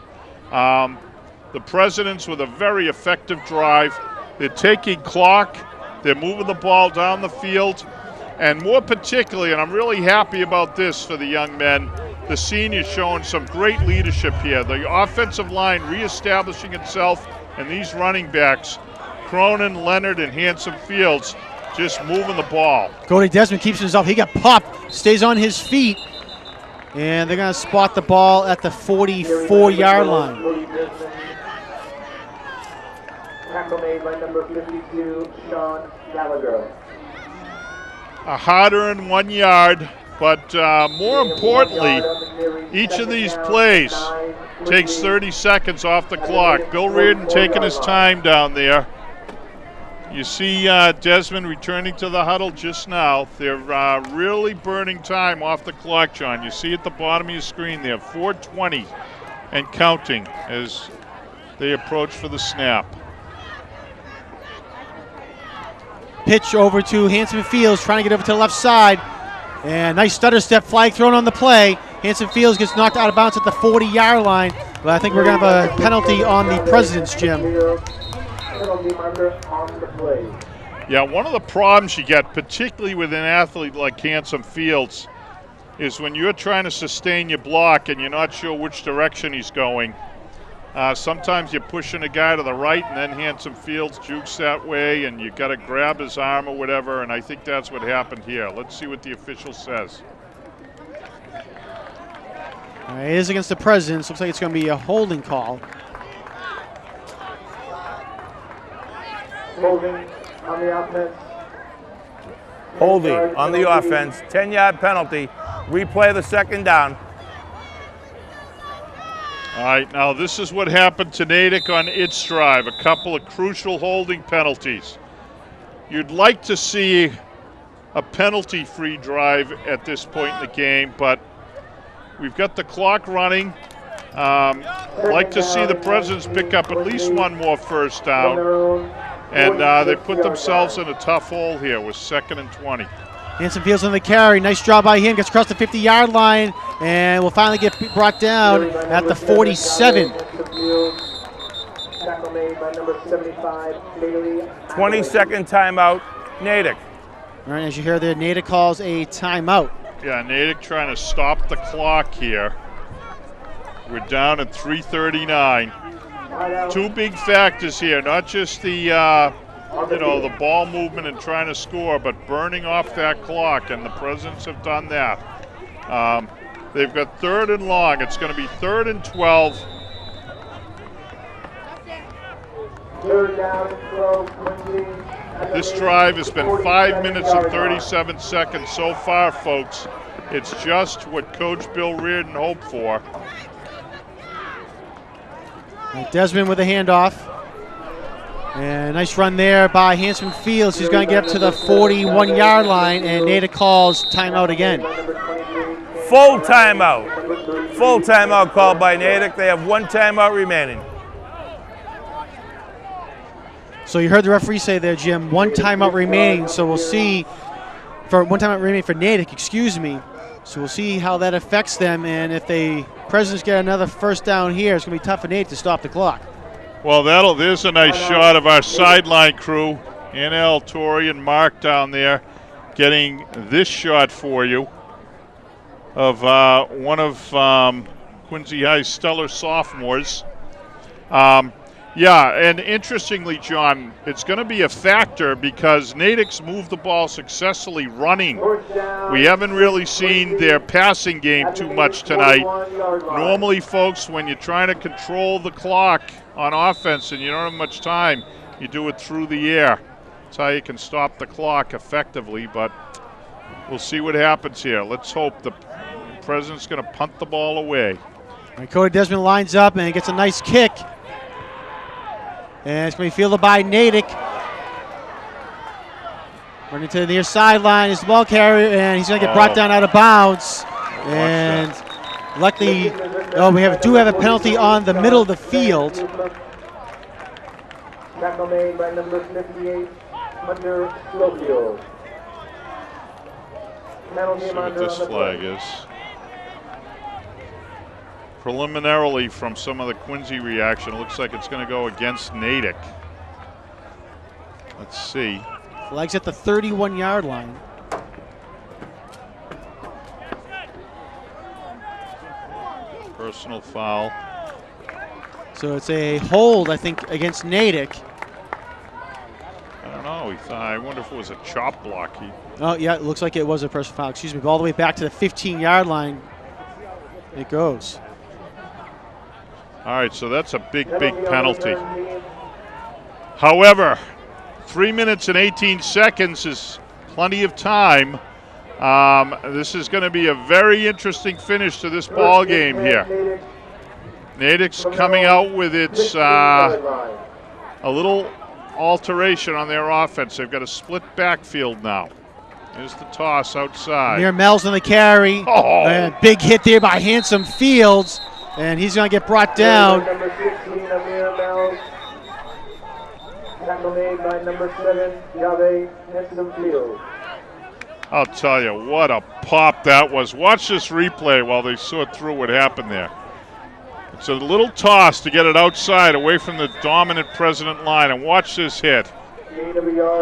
The Presidents with a very effective drive. They're taking clock. They're moving the ball down the field. And more particularly, and I'm really happy about this for the young men, the seniors showing some great leadership here. The offensive line reestablishing itself, and these running backs, Cronin, Leonard, and Handsome Fields, just moving the ball. Cody Desmond keeps himself. He got popped, stays on his feet, and they're going to spot the ball at the 44-yard line. Tackle made by number 52, Sean Gallagher. A hard-earned 1 yard, but more importantly, each of these plays takes 30 seconds off the clock. Bill Reardon taking his time down there. You see Desmond returning to the huddle just now. They're really burning time off the clock, John. You see at the bottom of your screen there, 4:20 and counting as they approach for the snap. Pitch over to Hanson Fields, trying to get over to the left side. And nice stutter step, flag thrown on the play. Hanson Fields gets knocked out of bounds at the 40-yard line. But I think we're going to have a penalty on the Presidents, Jim. Penalty marker on the play. Yeah, one of the problems you get, particularly with an athlete like Hanson Fields, is when you're trying to sustain your block and you're not sure which direction he's going. Sometimes you're pushing a guy to the right, and then Hanson Fields jukes that way, and you got to grab his arm or whatever, and I think that's what happened here. Let's see what the official says. All right, it is against the Presidents. Looks like it's going to be a holding call. Holding on the offense. Holding on the offense, 10-yard penalty. Replay the 2nd down. All right, now this is what happened to Natick on its drive, a couple of crucial holding penalties. You'd like to see a penalty-free drive at this point in the game, but we've got the clock running. Like to see the Presidents pick up at least one more first down, and they put themselves in a tough hole here with 2nd and 20. Hanson Fields on the carry. Nice job by him. Gets across the 50-yard line and will finally get brought down at the 47. Tackle made by number 75, Bailey. 20-second timeout, Natick. All right, as you hear there, Natick calls a timeout. Yeah, Natick trying to stop the clock here. We're down at 3:39. Two big factors here, not just the the ball movement and trying to score, but burning off that clock, and the Presidents have done that. They've got 3rd and long. It's going to be 3rd and 12. 3rd down and 12. This drive has been 5 minutes and 37 seconds so far, folks. It's just what Coach Bill Reardon hoped for. Desmond with a handoff. And nice run there by Hanson Fields. He's going to get up to the 41-yard line, and Natick calls timeout again. Full timeout. Full timeout called by Natick. They have 1 timeout remaining. So you heard the referee say there, Jim, 1 timeout remaining. So we'll see, for 1 timeout remaining for Natick, excuse me. So we'll see how that affects them, and if the Presidents get another first down here, it's going to be tough for Natick to stop the clock. Well, there's a nice shot of our sideline crew, Anna Tori and Mark down there, getting this shot for you of one of Quincy High's stellar sophomores. Yeah, and interestingly, John, it's going to be a factor because Natick's moved the ball successfully running. We haven't really seen their passing game too much tonight. Normally, folks, when you're trying to control the clock on offense and you don't have much time, you do it through the air. That's how you can stop the clock effectively, but we'll see what happens here. Let's hope the President's going to punt the ball away. Right, Cody Desmond lines up and gets a nice kick. And it's going to be fielded by Natick. Running to the near sideline is the ball carrier, and he's going to get brought down out of bounds. And luckily, we do have a penalty on the middle of the field. Tackle made by number 58, Hunter Schofield. Penalty See what this flag is. Preliminarily, from some of the Quincy reaction, it looks like it's going to go against Natick. Let's see. Flag's at the 31-yard line. Personal foul. So it's a hold, I think, against Natick. I don't know. I wonder if it was a chop block. Oh, yeah, it looks like it was a personal foul. Excuse me, all the way back to the 15-yard line it goes. All right, so that's a big penalty. However, 3 minutes and 18 seconds is plenty of time. This is going to be a very interesting finish to this ball game here. Natick's coming out with its a little alteration on their offense. They've got a split backfield now. Here's the toss outside. Near Mel's on the carry. Oh. Big hit there by Handsome Fields. And he's going to get brought down. Number 16, Amir Mel. Tackle made by number 7, Jave Hanson Fields. I'll tell you, what a pop that was. Watch this replay while they sort through what happened there. It's a little toss to get it outside away from the dominant President line, and watch this hit.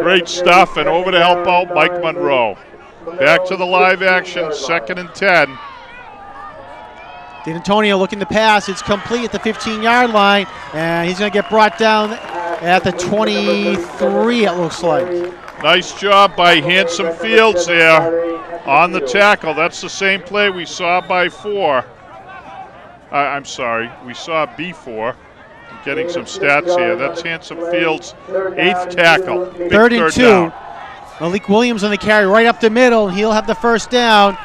Great stuff, and over to help out Mike Monroe. Back to the live action, 2nd and 10. D'Antonio looking to pass. It's complete at the 15-yard line, and he's going to get brought down at the 23, it looks like. Nice job by Handsome Fields there on the tackle. That's the same play we saw before. I'm sorry, we saw before. I'm getting some stats here. That's Handsome Fields' 8th tackle. Big 3rd and 2. down. Malik Williams on the carry right up the middle, and he'll have the first down.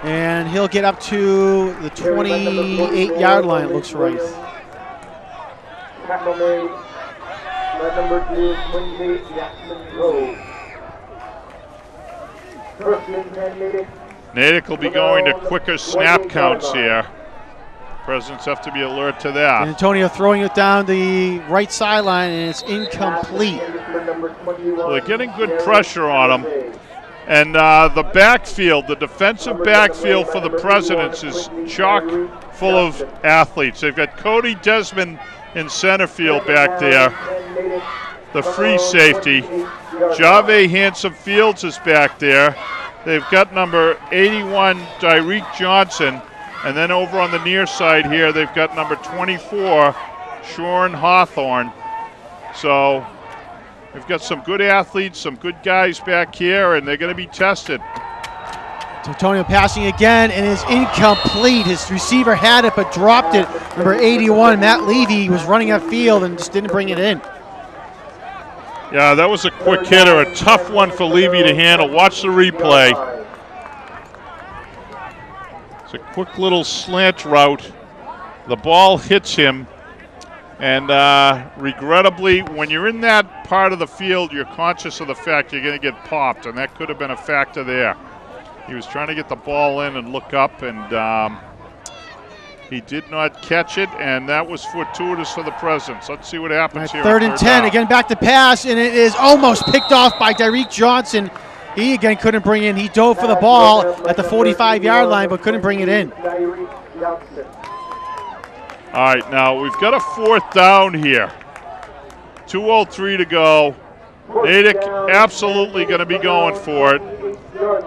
And he'll get up to the 28-yard line, it looks right. Tackle made by number 2, Quincy Jackson Rowe. First and 10, Natick. Natick will be going to quicker snap counts here. Presidents have to be alert to that. Antonio throwing it down the right sideline, and it's incomplete. Well, they're getting good pressure on him. And the backfield, the defensive backfield for the Presidents is chock full of athletes. They've got Cody Desmond in center field back there, the free safety. Jave Handsome Fields is back there. They've got number 81, Dyreek Johnson. And then over on the near side here, they've got number 24, Shorn Hawthorne. So we've got some good athletes, some good guys back here, and they're going to be tested. Antonio passing again, and is incomplete. His receiver had it, but dropped it. Number 81, Matt Levy, was running upfield and just didn't bring it in. Yeah, that was a quick hitter, a tough one for Levy to handle. Watch the replay. It's a quick little slant route. The ball hits him, And regrettably, when you're in that part of the field, you're conscious of the fact you're going to get popped, and that could have been a factor there. He was trying to get the ball in and look up, and he did not catch it, and that was fortuitous for the Presidents. Let's see what happens here. Third and 10, again back to pass, and it is almost picked off by Derek Johnson. He again couldn't bring in. He dove for the ball at the 45-yard line, but couldn't bring it in. All right, now we've got a 4th down here. 2:03 to go. Natick absolutely going to be going for it.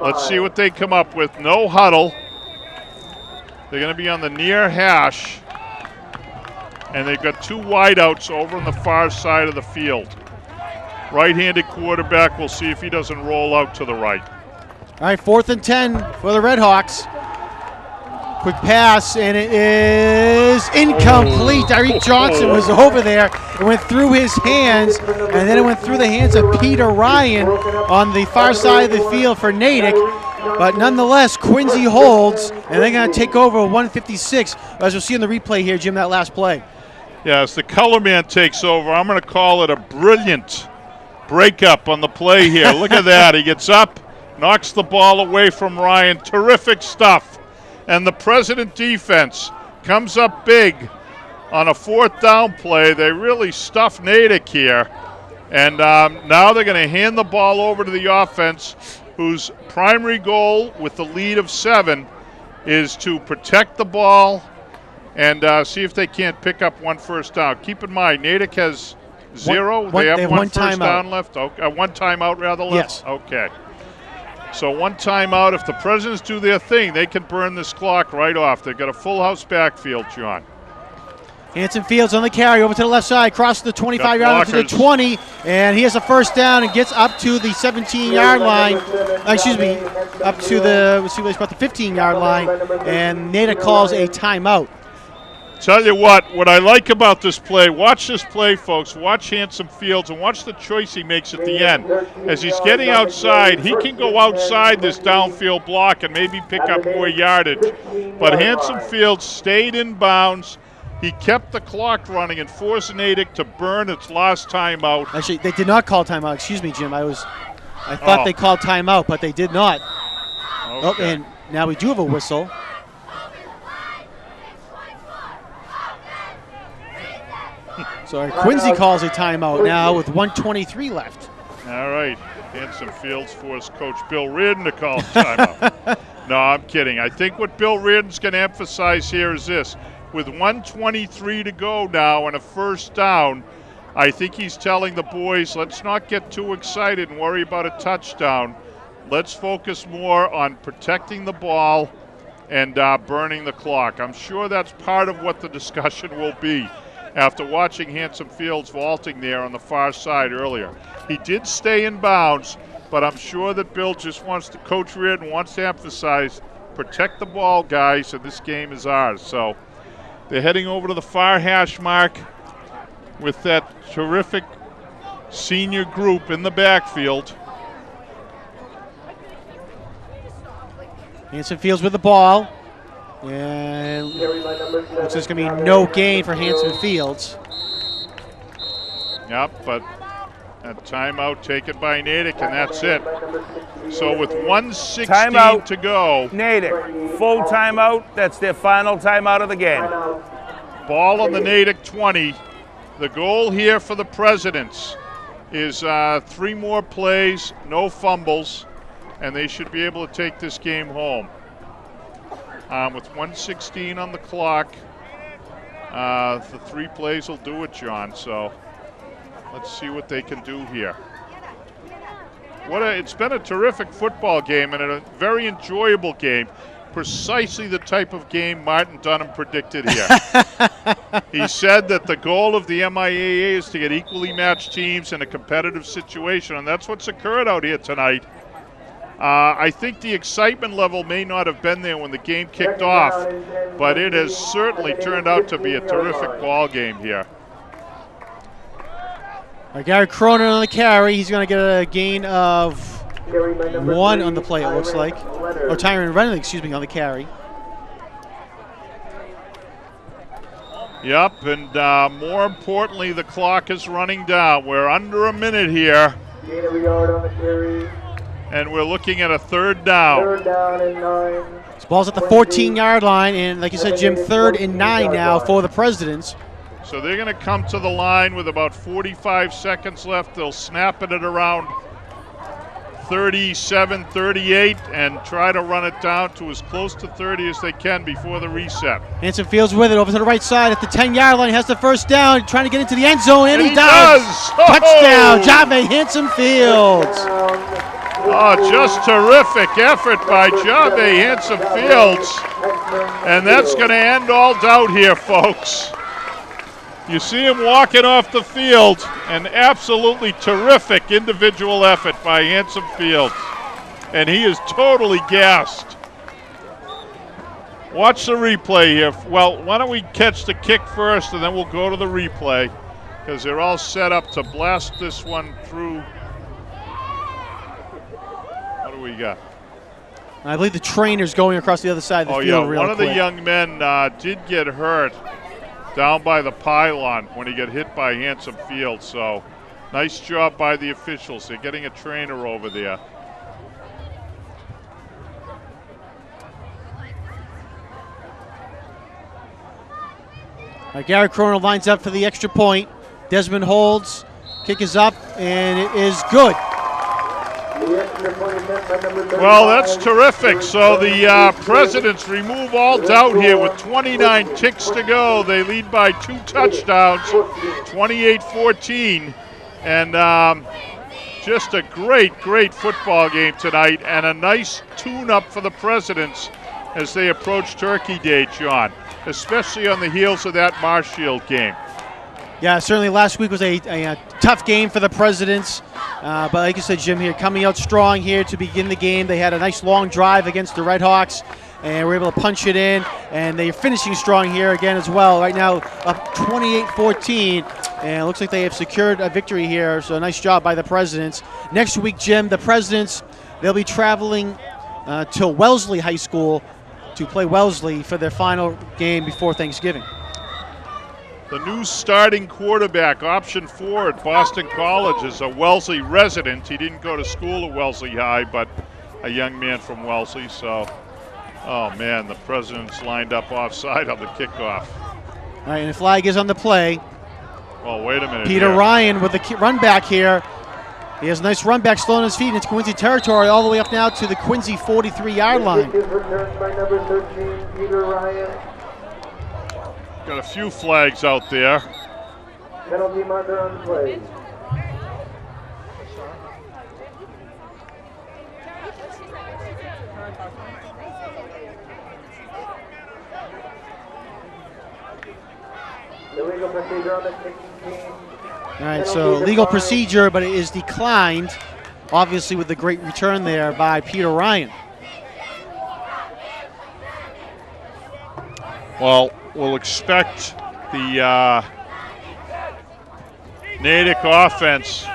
Let's see what they come up with. No huddle. They're going to be on the near hash. And they've got 2 wideouts over on the far side of the field. Right-handed quarterback. We'll see if he doesn't roll out to the right. All right, 4th and 10 for the Redhawks. Quick pass, and it is incomplete. Derek Johnson was over there. It went through his hands, and then it went through the hands of Peter Ryan on the far side of the field for Natick. But nonetheless, Quincy holds, and they're going to take over 156. As you'll see in the replay here, Jim, that last play. Yes, the color man takes over. I'm going to call it a brilliant breakup on the play here. Look at that. He gets up, knocks the ball away from Ryan. Terrific stuff. And the President defense comes up big on a 4th down play. They really stuff Natick here. And now they're going to hand the ball over to the offense, whose primary goal with the lead of 7 is to protect the ball and see if they can't pick up 1 first down. Keep in mind, Natick has 0. They have one first down left. Okay, 1 timeout rather left? Yes. Okay. So 1 timeout. If the Presidents do their thing, they can burn this clock right off. They've got a full house backfield, John. Hanson Fields on the carry over to the left side, crosses the 25-yard line to the 20, and he has a first down and gets up to the 17-yard line. Up to the 15-yard line, and Natick calls a timeout. Tell you what I like about this play, watch this play, folks. Watch Hanson Fields and watch the choice he makes at the end. As he's getting outside, he can go outside this downfield block and maybe pick up more yardage. But Hanson Fields stayed in bounds. He kept the clock running and forced Natick to burn its last timeout. Actually, they did not call timeout. Excuse me, Jim. I thought they called timeout, but they did not. Okay. Oh, and now we do have a whistle. So Quincy calls a timeout now with 1:23 left. All right. Hanson Fields forced Coach Bill Reardon to call a timeout. No, I'm kidding. I think what Bill Reardon's going to emphasize here is this. With 1:23 to go now and a first down, I think he's telling the boys, let's not get too excited and worry about a touchdown. Let's focus more on protecting the ball and burning the clock. I'm sure that's part of what the discussion will be after watching Hanson Fields vaulting there on the far side earlier. He did stay in bounds, but I'm sure that Bill just Coach Reardon wants to emphasize, protect the ball, guys, and this game is ours. So they're heading over to the far hash mark with that terrific senior group in the backfield. Hanson Fields with the ball. And looks like there's going to be no gain for Hanson Fields. Yep, but a timeout taken by Natick, and that's it. So with 1:16 to go. Natick, full timeout. That's their final timeout of the game. Ball on the Natick 20. The goal here for the Presidents is 3 more plays, no fumbles, and they should be able to take this game home. With 1:16 on the clock, the 3 plays will do it, John. So let's see what they can do here. It's been a terrific football game and a very enjoyable game. Precisely the type of game Martin Dunham predicted here. He said that the goal of the MIAA is to get equally matched teams in a competitive situation, and that's what's occurred out here tonight. I think the excitement level may not have been there when the game kicked off, but it has certainly turned out to be a terrific ball game here. Gary Cronin on the carry. He's going to get a gain of 1 on the play, it looks like. Or Tyron Rennick, on the carry. Yep, and more importantly, the clock is running down. We're under a minute here, Gain of a yard on the carry. and we're looking at a third down. Third down and 9. This ball's at the 14-yard line, and like you said, Jim, 3rd and 9 now for the Presidents. So they're going to come to the line with about 45 seconds left. They'll snap it at around 37, 38, and try to run it down to as close to 30 as they can before the reset. Hanson Fields with it over to the right side at the 10-yard line. He has the first down, trying to get into the end zone, and he does. Touchdown, Jave Hanson Fields. Oh, just terrific effort by Jave Hanson Fields. And that's going to end all doubt here, folks. You see him walking off the field, an absolutely terrific individual effort by Hanson Fields. And he is totally gassed. Watch the replay here. Well, why don't we catch the kick first, and then we'll go to the replay, because they're all set up to blast this one through. What do we got? I believe the trainer's going across the other side of the field real one of quick. the young men did get hurt down by the pylon when he got hit by Hanson Field. So nice job by the officials. They're getting a trainer over there. Gary Cronin lines up for the extra point. Desmond holds. Kick is up, and it is good. Well, that's terrific. So the Presidents remove all doubt here with 29 ticks to go. They lead by 2 touchdowns, 28-14. And just a great football game tonight, and a nice tune-up for the Presidents as they approach Turkey Day, John, especially on the heels of that Marshfield game. Yeah, certainly last week was a tough game for the Presidents. But like you said, Jim, here coming out strong here to begin the game. They had a nice long drive against the Red Hawks, and were able to punch it in. And they're finishing strong here again as well. Right now up 28-14, and it looks like they have secured a victory here. So nice job by the Presidents. Next week, Jim, the Presidents, they'll be traveling to Wellesley High School to play Wellesley for their final game before Thanksgiving. The new starting quarterback, option 4 at Boston College, is a Wellesley resident. He didn't go to school at Wellesley High, but a young man from Wellesley. So, oh man, the Presidents lined up offside on the kickoff. All right, and the flag is on the play. Well, wait a minute. Peter here. Ryan with the run back here. He has a nice run back, slow on his feet, and it's Quincy territory all the way up now to the Quincy 43-yard line. Kick is returned by number 13, Peter Ryan. Got a few flags out there. Penalty marker on play. The legal procedure on the kicking team. All right, so legal procedure, but it is declined, obviously with the great return there by Peter Ryan. Well, we'll expect the Natick offense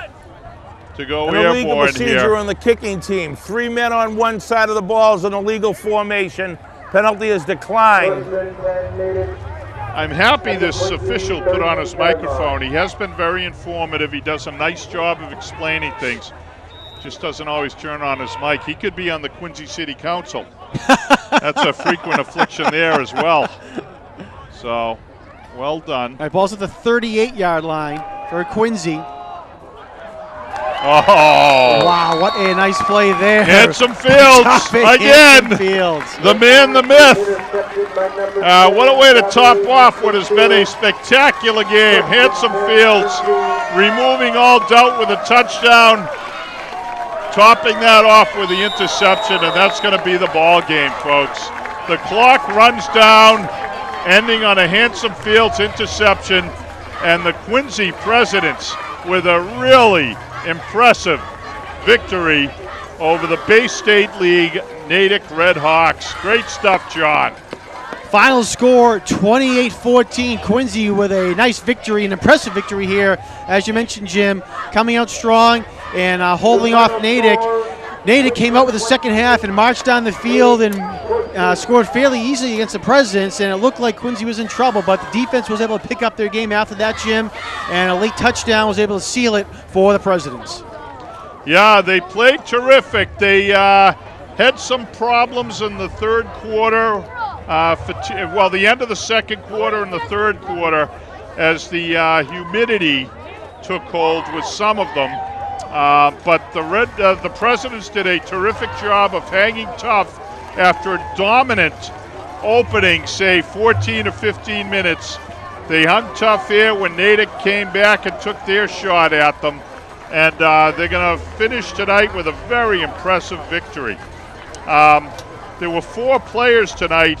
to go An illegal airborne procedure here. on the kicking team. 3 men on one side of the ball is an illegal formation. Penalty is declined. I'm happy this official put on his microphone. He has been very informative. He does a nice job of explaining things. Just doesn't always turn on his mic. He could be on the Quincy City Council. That's a frequent affliction there as well. So, well done. All right, ball's at the 38-yard line for Quincy. Oh! Wow, what a nice play there. Hanson Fields again. Hanson Fields. The man, the myth. What a way to top off what has been a spectacular game. Hanson Fields removing all doubt with a touchdown, topping that off with the interception, and that's going to be the ball game, folks. The clock runs down, ending on a Hanson Fields interception, and the Quincy Presidents with a really impressive victory over the Bay State League Natick Red Hawks. Great stuff, John. Final score 28-14. Quincy with a nice victory, an impressive victory here. As you mentioned, Jim, coming out strong and holding off Natick. Natick came out with the second half and marched down the field and scored fairly easily against the Presidents, and it looked like Quincy was in trouble, but the defense was able to pick up their game after that, Jim, and a late touchdown was able to seal it for the Presidents. Yeah, they played terrific. They had some problems in the third quarter, the end of the second quarter and the third quarter, as the humidity took hold with some of them. But the Presidents did a terrific job of hanging tough after a dominant opening, say 14 or 15 minutes. They hung tough here when Natick came back and took their shot at them. And they're going to finish tonight with a very impressive victory. There were 4 players tonight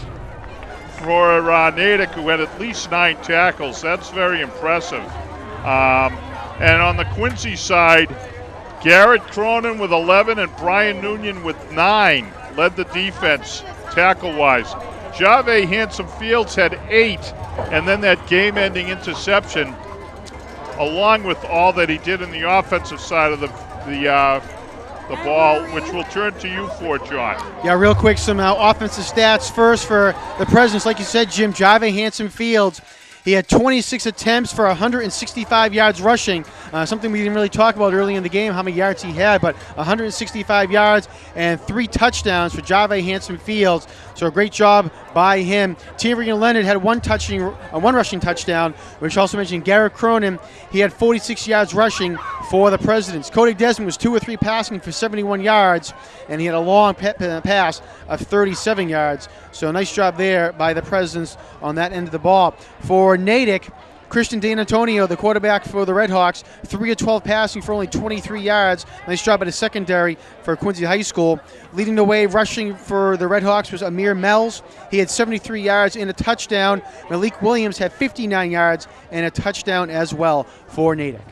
for Natick who had at least 9 tackles. That's very impressive. And on the Quincy side, Garrett Cronin with 11 and Brian Noonion with 9 led the defense tackle-wise. Jave Handsome Fields had 8, and then that game-ending interception, along with all that he did in the offensive side of the ball, which we'll turn to you for, John. Yeah, real quick, some offensive stats first for the Presidents. Like you said, Jim, Jave Handsome Fields, he had 26 attempts for 165 yards rushing, something we didn't really talk about early in the game, how many yards he had, but 165 yards and 3 touchdowns for Jave Handsome Fields. So a great job by him. Tyrion Leonard had one rushing touchdown, which also mentioned Garrett Cronin. He had 46 yards rushing for the Presidents. Cody Desmond was 2 or 3 passing for 71 yards, and he had a long pass of 37 yards. So a nice job there by the Presidents on that end of the ball. For Natick, Christian D'Antonio, the quarterback for the Redhawks, 3 of 12 passing for only 23 yards. Nice job by the secondary for Quincy High School. Leading the way rushing for the Redhawks was Amir Mells. He had 73 yards and a touchdown. Malik Williams had 59 yards and a touchdown as well for Natick.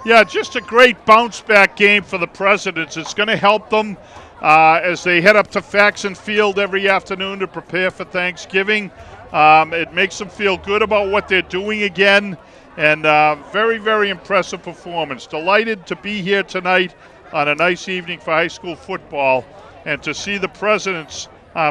Yeah, just a great bounce-back game for the Presidents. It's going to help them as they head up to Faxon Field every afternoon to prepare for Thanksgiving. It makes them feel good about what they're doing again, and very, very impressive performance. Delighted to be here tonight on a nice evening for high school football and to see the Presidents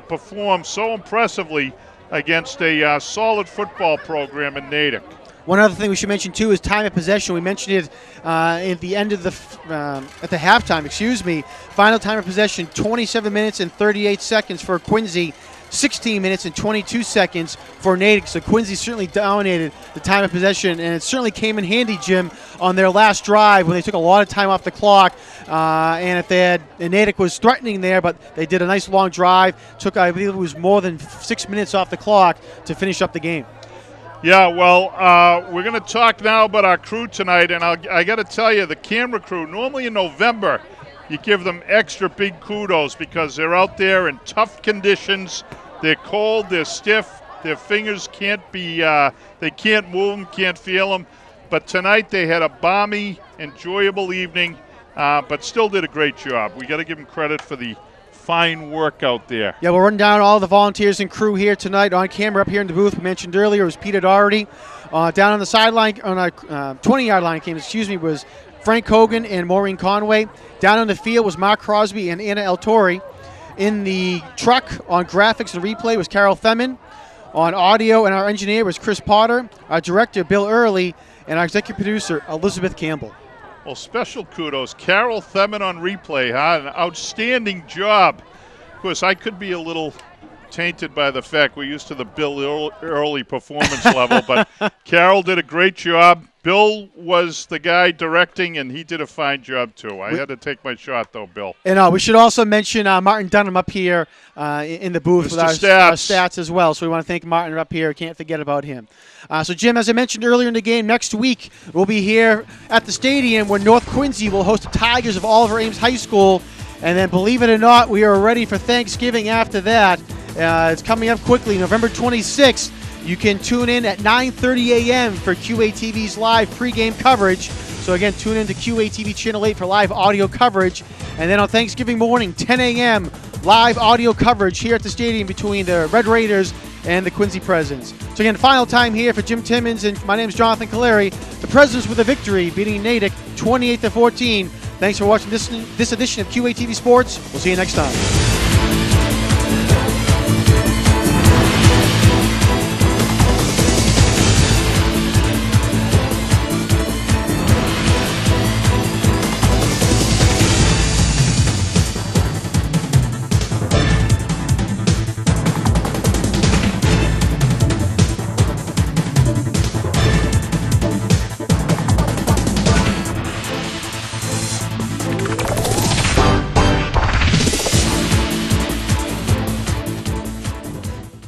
perform so impressively against a solid football program in Natick. One other thing we should mention, too, is time of possession. We mentioned it at the end of at the halftime, Final time of possession, 27 minutes and 38 seconds for Quincy, 16 minutes and 22 seconds for Natick. So Quincy certainly dominated the time of possession, and it certainly came in handy, Jim, on their last drive when they took a lot of time off the clock. And Natick was threatening there, but they did a nice long drive. Took, I believe it was more than 6 minutes off the clock to finish up the game. Yeah, well, we're going to talk now about our crew tonight, and I got to tell you, the camera crew, normally in November, you give them extra big kudos because they're out there in tough conditions. They're cold, they're stiff, their fingers can't be, they can't move them, can't feel them. But tonight they had a balmy, enjoyable evening, but still did a great job. We got to give them credit for the fine work out there. Yeah, we'll run down all the volunteers and crew here tonight on camera. Up here in the booth, we mentioned earlier, it was Peter Doherty. Down on the sideline, on our 20-yard line was Frank Hogan and Maureen Conway. Down on the field was Mark Crosby and Anna El Torre. In the truck on graphics and replay was Carol Themin. On audio and our engineer was Chris Potter. Our director, Bill Early, and our executive producer, Elizabeth Campbell. Well, special kudos. Carol Themin on replay, An outstanding job. Of course, I could be a little tainted by the fact we're used to the Bill Early performance level, but Carol did a great job. Bill was the guy directing, and he did a fine job, too. I had to take my shot, though, Bill. And we should also mention Martin Dunham up here in the booth with our stats as well. So we want to thank Martin up here. Can't forget about him. So, Jim, as I mentioned earlier in the game, next week we'll be here at the stadium where North Quincy will host the Tigers of Oliver Ames High School. And then, believe it or not, we are ready for Thanksgiving after that. It's coming up quickly, November 26th. You can tune in at 9:30 a.m. for QATV's live pregame coverage. So again, tune in to QATV Channel 8 for live audio coverage. And then on Thanksgiving morning, 10 a.m., live audio coverage here at the stadium between the Red Raiders and the Quincy Presidents. So again, final time here for Jim Timmons, and my name is Jonathan Caleri. The Presidents with a victory, beating Natick 28-14. Thanks for watching this edition of QATV Sports. We'll see you next time.